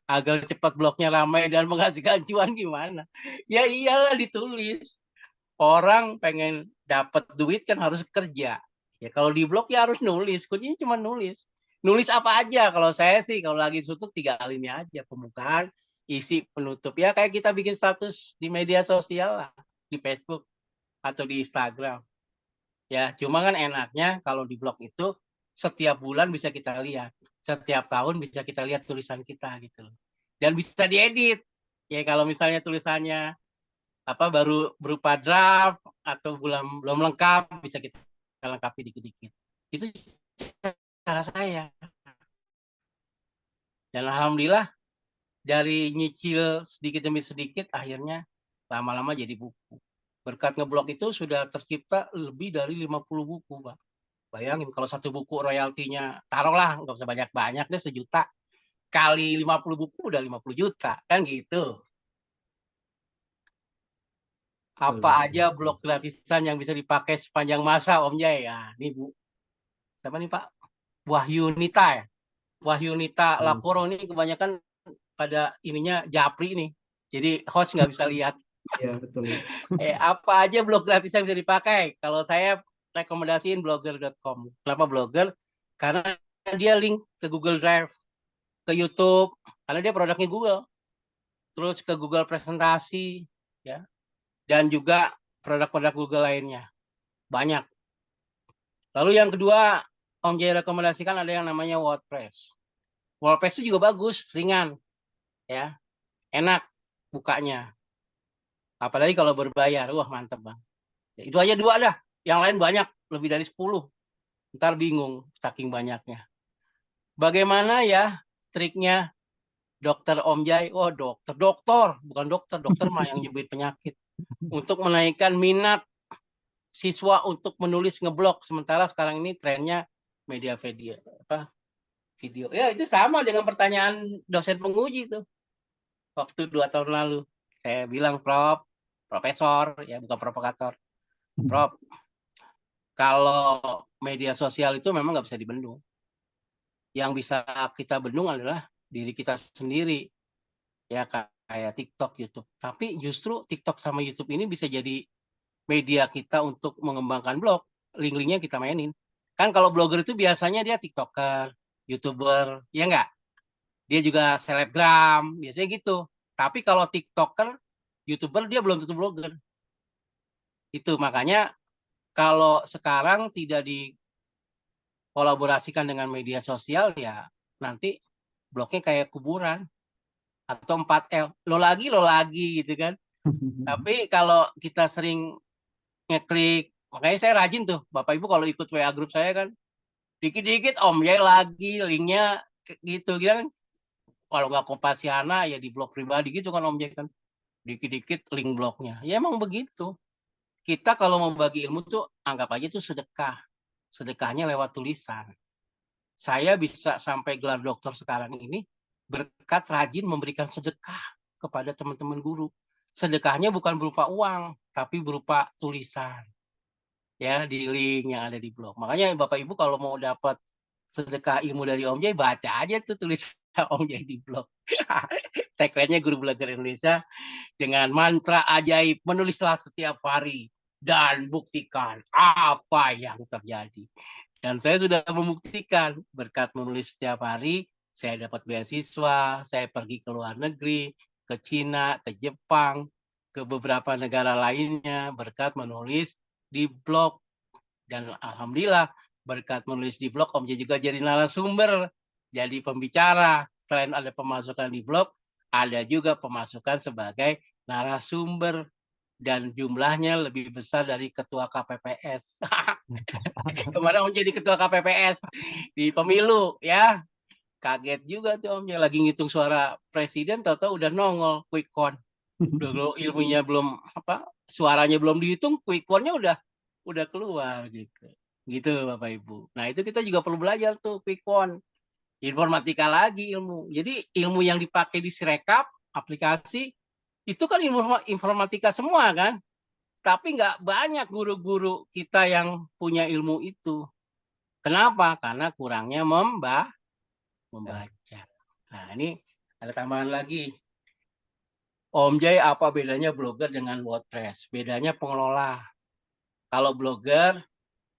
Agar cepat blognya ramai dan menghasilkan cuan gimana? Ya iyalah ditulis. Orang pengen dapat duit kan harus kerja. Ya kalau di blog ya harus nulis. Kuncinya cuma nulis. Nulis apa aja? Kalau saya sih kalau lagi suntuk 3 alinea aja, pembukaan, isi, penutup. Ya kayak kita bikin status di media sosial lah, di Facebook atau di Instagram. Ya, cuma kan enaknya kalau di blog itu setiap bulan bisa kita lihat, setiap tahun bisa kita lihat tulisan kita gitu loh. Dan bisa diedit. Ya kalau misalnya tulisannya baru berupa draft atau belum lengkap, bisa kita lengkapi dikit-dikit. Itu cara saya. Dan alhamdulillah dari nyicil sedikit demi sedikit akhirnya lama-lama jadi buku. Berkat ngeblog itu sudah tercipta lebih dari 50 buku, Pak. Bayangin kalau satu buku royaltinya taruhlah nggak usah banyak-banyak deh, 1 juta. Kali 50 buku udah 50 juta, kan gitu. Apa aja blog gratisan yang bisa dipakai sepanjang masa Om Jai? Ya, nih Bu. Siapa nih Pak? Wahyunita ya? Wahyunita Laporo ini kebanyakan pada ininya Japri nih. Jadi host nggak bisa lihat. Iya, betul. Apa aja blog gratis yang bisa dipakai? Kalau saya rekomendasiin blogger.com. Kenapa blogger? Karena dia link ke Google Drive, ke YouTube, karena dia produknya Google. Terus ke Google Presentasi, ya, dan juga produk-produk Google lainnya. Banyak. Lalu yang kedua, Om Jai rekomendasikan ada yang namanya WordPress. WordPress itu juga bagus, ringan, ya, enak bukanya. Apalagi kalau berbayar, wah mantep Bang. Ya, itu aja 2 dah, yang lain banyak, lebih dari 10. Ntar bingung, saking banyaknya. Bagaimana ya triknya Dokter Om Jai? Oh dokter, bukan dokter mah yang nyebut penyakit. Untuk menaikkan minat siswa untuk menulis ngeblog, sementara sekarang ini trennya media video. Ya itu sama dengan pertanyaan dosen penguji tuh waktu 2 tahun lalu. Saya bilang profesor ya, bukan provokator. Prof, kalau media sosial itu memang nggak bisa dibendung. Yang bisa kita bendung adalah diri kita sendiri, ya kayak TikTok, YouTube. Tapi justru TikTok sama YouTube ini bisa jadi media kita untuk mengembangkan blog. Link-linknya kita mainin. Kan kalau blogger itu biasanya dia TikToker, YouTuber, ya nggak? dia juga selebgram, biasanya gitu. Tapi kalau TikToker, YouTuber, dia belum tentu blogger. Itu makanya kalau sekarang tidak dikolaborasikan dengan media sosial, ya nanti blognya kayak kuburan atau 4L. Lo lagi gitu kan. Tapi kalau kita sering ngeklik, makanya saya rajin tuh, Bapak Ibu kalau ikut WA grup saya kan, dikit-dikit Om Yai lagi, linknya gitu kan. Kalau nggak Kompasiana ya di blog pribadi gitu kan Om Yai kan. Dikit-dikit link blognya. Ya emang begitu. Kita kalau mau bagi ilmu tuh anggap aja tuh sedekah. Sedekahnya lewat tulisan. Saya bisa sampai gelar dokter sekarang ini berkat rajin memberikan sedekah kepada teman-teman guru. Sedekahnya bukan berupa uang, tapi berupa tulisan. Ya, di link yang ada di blog. Makanya Bapak Ibu kalau mau dapat sedekah ilmu dari Om Jai, baca aja tuh tulisan Om Jai di blog. Tagline-nya Guru Belajar Indonesia dengan mantra ajaib, menulislah setiap hari dan buktikan apa yang terjadi. Dan saya sudah membuktikan berkat menulis setiap hari, saya dapat beasiswa, saya pergi ke luar negeri, ke Cina, ke Jepang, ke beberapa negara lainnya berkat menulis di blog. Dan alhamdulillah berkat menulis di blog, Om J juga jadi narasumber, jadi pembicara. Selain ada pemasukan di blog, ada juga pemasukan sebagai narasumber. Dan jumlahnya lebih besar dari ketua KPPS. Kemarin Om jadi ketua KPPS di pemilu ya. Kaget juga tuh Om, lagi ngitung suara presiden, tahu-tahu udah nongol quick count. Udah ilmunya belum suaranya belum dihitung, quick count-nya udah keluar gitu. Gitu Bapak Ibu. Nah, itu kita juga perlu belajar tuh quick count. Informatika lagi ilmu. Jadi ilmu yang dipakai di Sirekap, aplikasi, itu kan ilmu informatika semua kan. Tapi nggak banyak guru-guru kita yang punya ilmu itu. Kenapa? Karena kurangnya membaca. Nah, ini ada tambahan lagi. Om Jai, apa bedanya blogger dengan WordPress? Bedanya pengelola. Kalau blogger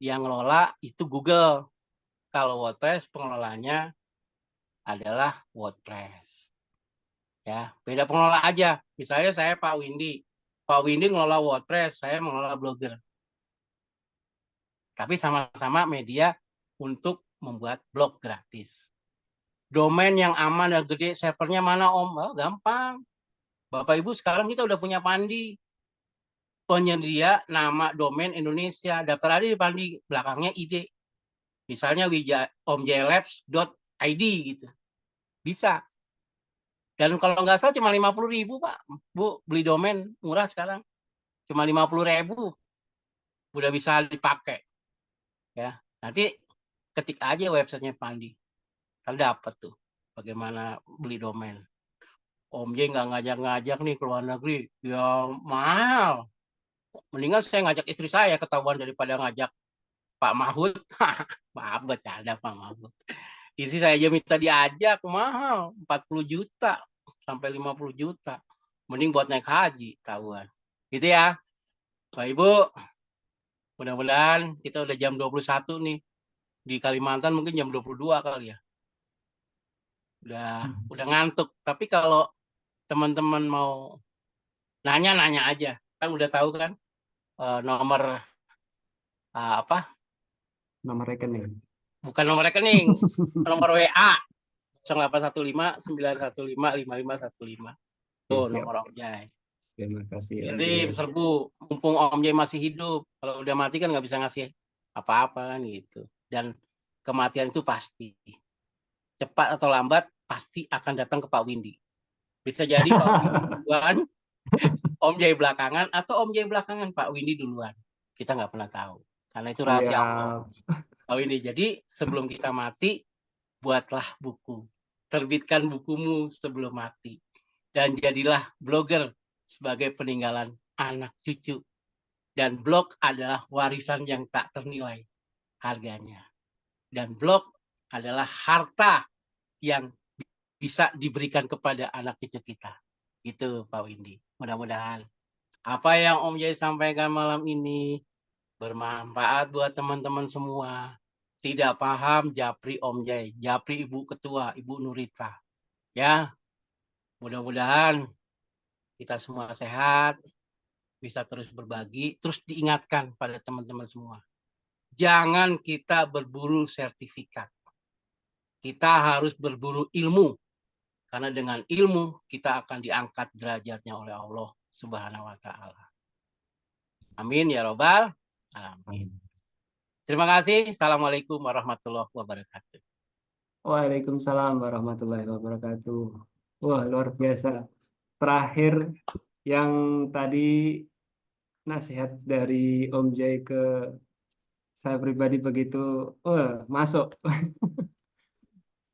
yang ngelola itu Google. Kalau WordPress pengelolanya adalah WordPress. Ya, beda pengelola aja. Misalnya saya Pak Windy. Pak Windy ngelola WordPress, saya mengelola blogger. Tapi sama-sama media untuk membuat blog gratis. Domain yang aman dan gede, servernya mana Om? Oh, gampang. Bapak Ibu sekarang kita udah punya Pandi. Penyedia nama domain Indonesia. Daftar aja di Pandi, belakangnya ID. Misalnya omjlabs.id gitu. Bisa. Dan kalau nggak salah cuma 50.000 Pak. Bu, beli domain murah sekarang. Cuma 50.000. Udah bisa dipakai. Ya, nanti ketik aja websitenya Pandi. Kan dapat tuh bagaimana beli domain. Om J nggak ngajak-ngajak nih ke luar negeri. Ya mahal. Mendingan saya ngajak istri saya ketahuan daripada ngajak Pak Mahfud. Maaf bercanda Pak Mahfud. Istri saya aja minta diajak, mahal. 40 juta sampai 50 juta. Mending buat naik haji, tahuan. Gitu ya. Pak Ibu, mudah-mudahan kita udah jam 21 nih. Di Kalimantan mungkin jam 22 kali ya. Udah ngantuk. Tapi kalau teman-teman mau nanya aja. Kan udah tahu kan nomor Nomor rekening. bukan nomor rekening, nomor WA 0815 915 5515. Tuh Siap. nomor Om Jai. Terima kasih. Kirim serbu, mumpung Om Jai masih hidup. Kalau udah mati kan nggak bisa ngasih apa-apa kan gitu. Dan kematian itu pasti. Cepat atau lambat pasti akan datang ke Pak Windy. Bisa jadi Pak Windy duluan, Om Jai belakangan, atau Om Jai belakangan Pak Windy duluan. Kita nggak pernah tahu. Karena itu rahasia Allah. Pak Windy, jadi sebelum kita mati, buatlah buku. Terbitkan bukumu sebelum mati. Dan jadilah blogger sebagai peninggalan anak cucu. Dan blog adalah warisan yang tak ternilai harganya. Dan blog adalah harta yang bisa diberikan kepada anak cucu kita. Itu Pak Windy. Mudah-mudahan apa yang Om Jai sampaikan malam ini bermanfaat buat teman-teman semua. Tidak paham, japri Om Jai, japri Ibu Ketua, Ibu Nurita. Ya, mudah-mudahan kita semua sehat, bisa terus berbagi, terus diingatkan pada teman-teman semua. Jangan kita berburu sertifikat. Kita harus berburu ilmu. Karena dengan ilmu kita akan diangkat derajatnya oleh Allah Subhanahu wa taala. Amin ya robbal alamin. Terima kasih. Assalamualaikum warahmatullahi wabarakatuh. Waalaikumsalam warahmatullahi wabarakatuh. Wah, luar biasa. Terakhir yang tadi nasihat dari Om Jai ke saya pribadi begitu masuk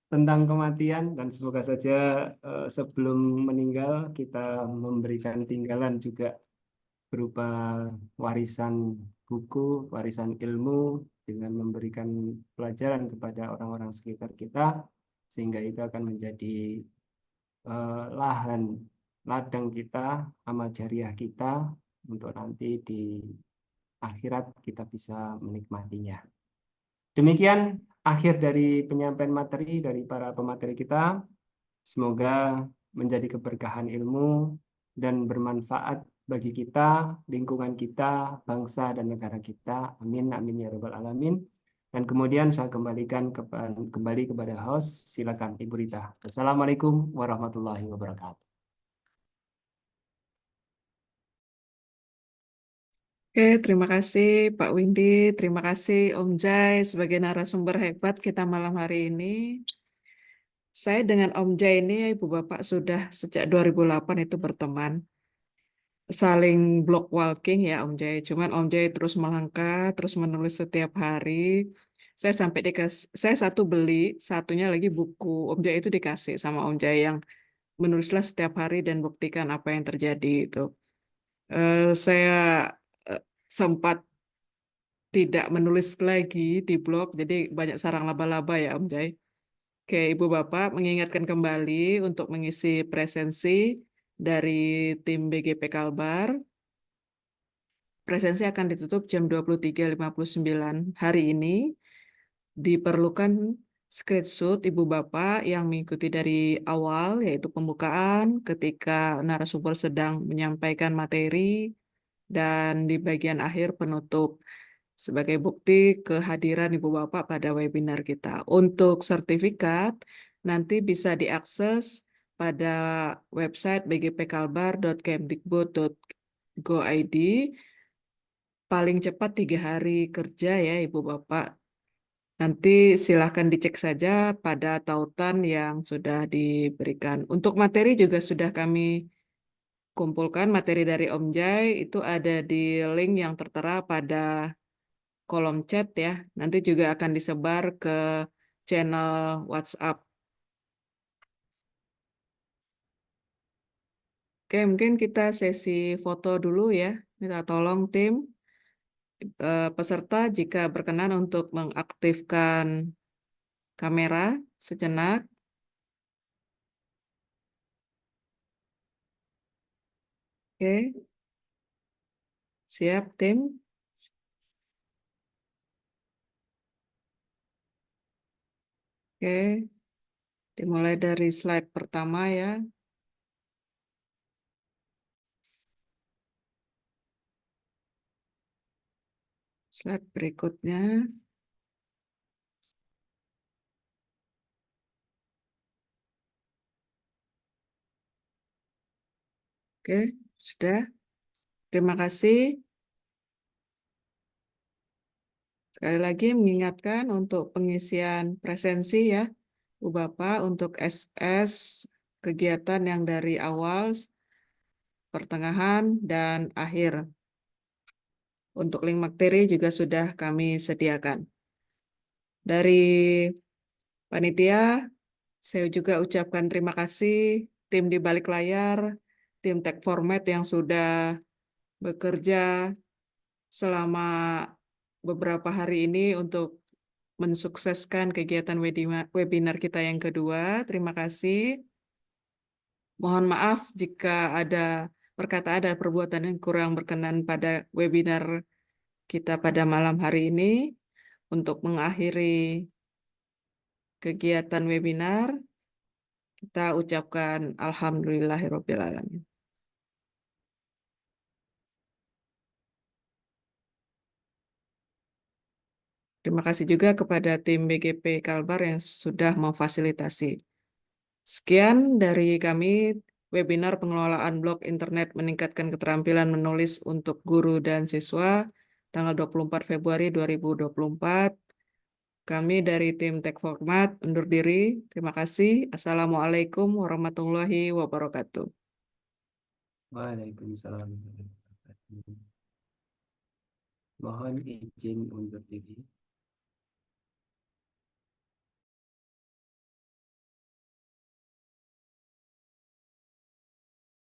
tentang kematian, dan semoga saja sebelum meninggal kita memberikan tinggalan juga berupa warisan buku, warisan ilmu, dengan memberikan pelajaran kepada orang-orang sekitar kita, sehingga itu akan menjadi lahan ladang kita, amal jariah kita, untuk nanti di akhirat kita bisa menikmatinya. Demikian akhir dari penyampaian materi dari para pemateri kita. Semoga menjadi keberkahan ilmu dan bermanfaat bagi kita, lingkungan kita, bangsa dan negara kita. Amin, amin ya rabbal alamin. Dan kemudian saya kembalikan kembali kepada host. Silakan Ibu Rita. Assalamualaikum warahmatullahi wabarakatuh. Oke, terima kasih Pak Windy, terima kasih Om Jai sebagai narasumber hebat kita malam hari ini. Saya dengan Om Jai ini, Ibu Bapak sudah sejak 2008 itu berteman. Saling block walking ya Om Jai. Cuman Om Jai terus melangkah, terus menulis setiap hari. Saya sampai saya satu beli, satunya lagi buku Om Jai itu dikasih sama Om Jai yang menulislah setiap hari dan buktikan apa yang terjadi itu. Saya eh, sempat tidak menulis lagi di blog, jadi banyak sarang laba-laba ya Om Jai. Oke, Ibu Bapak mengingatkan kembali untuk mengisi presensi dari tim BGP Kalbar. Presensi akan ditutup jam 23.59 hari ini. Diperlukan screenshot Ibu Bapak yang mengikuti dari awal, yaitu pembukaan ketika narasumber sedang menyampaikan materi, dan di bagian akhir penutup sebagai bukti kehadiran Ibu Bapak pada webinar kita. Untuk sertifikat, nanti bisa diakses pada website bgpkalbar.kemdikbud.go.id. Paling cepat 3 hari kerja ya Ibu Bapak. Nanti silahkan dicek saja pada tautan yang sudah diberikan. Untuk materi juga sudah kami kumpulkan, materi dari Om Jai itu ada di link yang tertera pada kolom chat ya. Nanti juga akan disebar ke channel WhatsApp. Oke, mungkin kita sesi foto dulu ya. Minta tolong tim peserta jika berkenan untuk mengaktifkan kamera sejenak. Oke, siap tim. Oke, dimulai dari slide pertama ya. Slide berikutnya. Oke, sudah. Terima kasih. Sekali lagi mengingatkan untuk pengisian presensi ya, Bu Bapak, untuk SS kegiatan yang dari awal, pertengahan, dan akhir. Untuk link materi juga sudah kami sediakan. Dari panitia, saya juga ucapkan terima kasih tim di balik layar, tim Tech Format yang sudah bekerja selama beberapa hari ini untuk mensukseskan kegiatan webinar kita yang kedua. Terima kasih. Mohon maaf jika ada perkataan dan perbuatan yang kurang berkenan pada webinar kita pada malam hari ini. Untuk mengakhiri kegiatan webinar, Kita ucapkan alhamdulillahirabbil alamin. Terima kasih juga kepada tim BGP Kalbar yang sudah memfasilitasi. Sekian dari kami, webinar pengelolaan blok internet meningkatkan keterampilan menulis untuk guru dan siswa, tanggal 24 Februari 2024. Kami dari tim Tech Format undur diri. Terima kasih. Assalamualaikum warahmatullahi wabarakatuh. Waalaikumsalam warahmatullahi wabarakatuh. Mohon izin undur diri.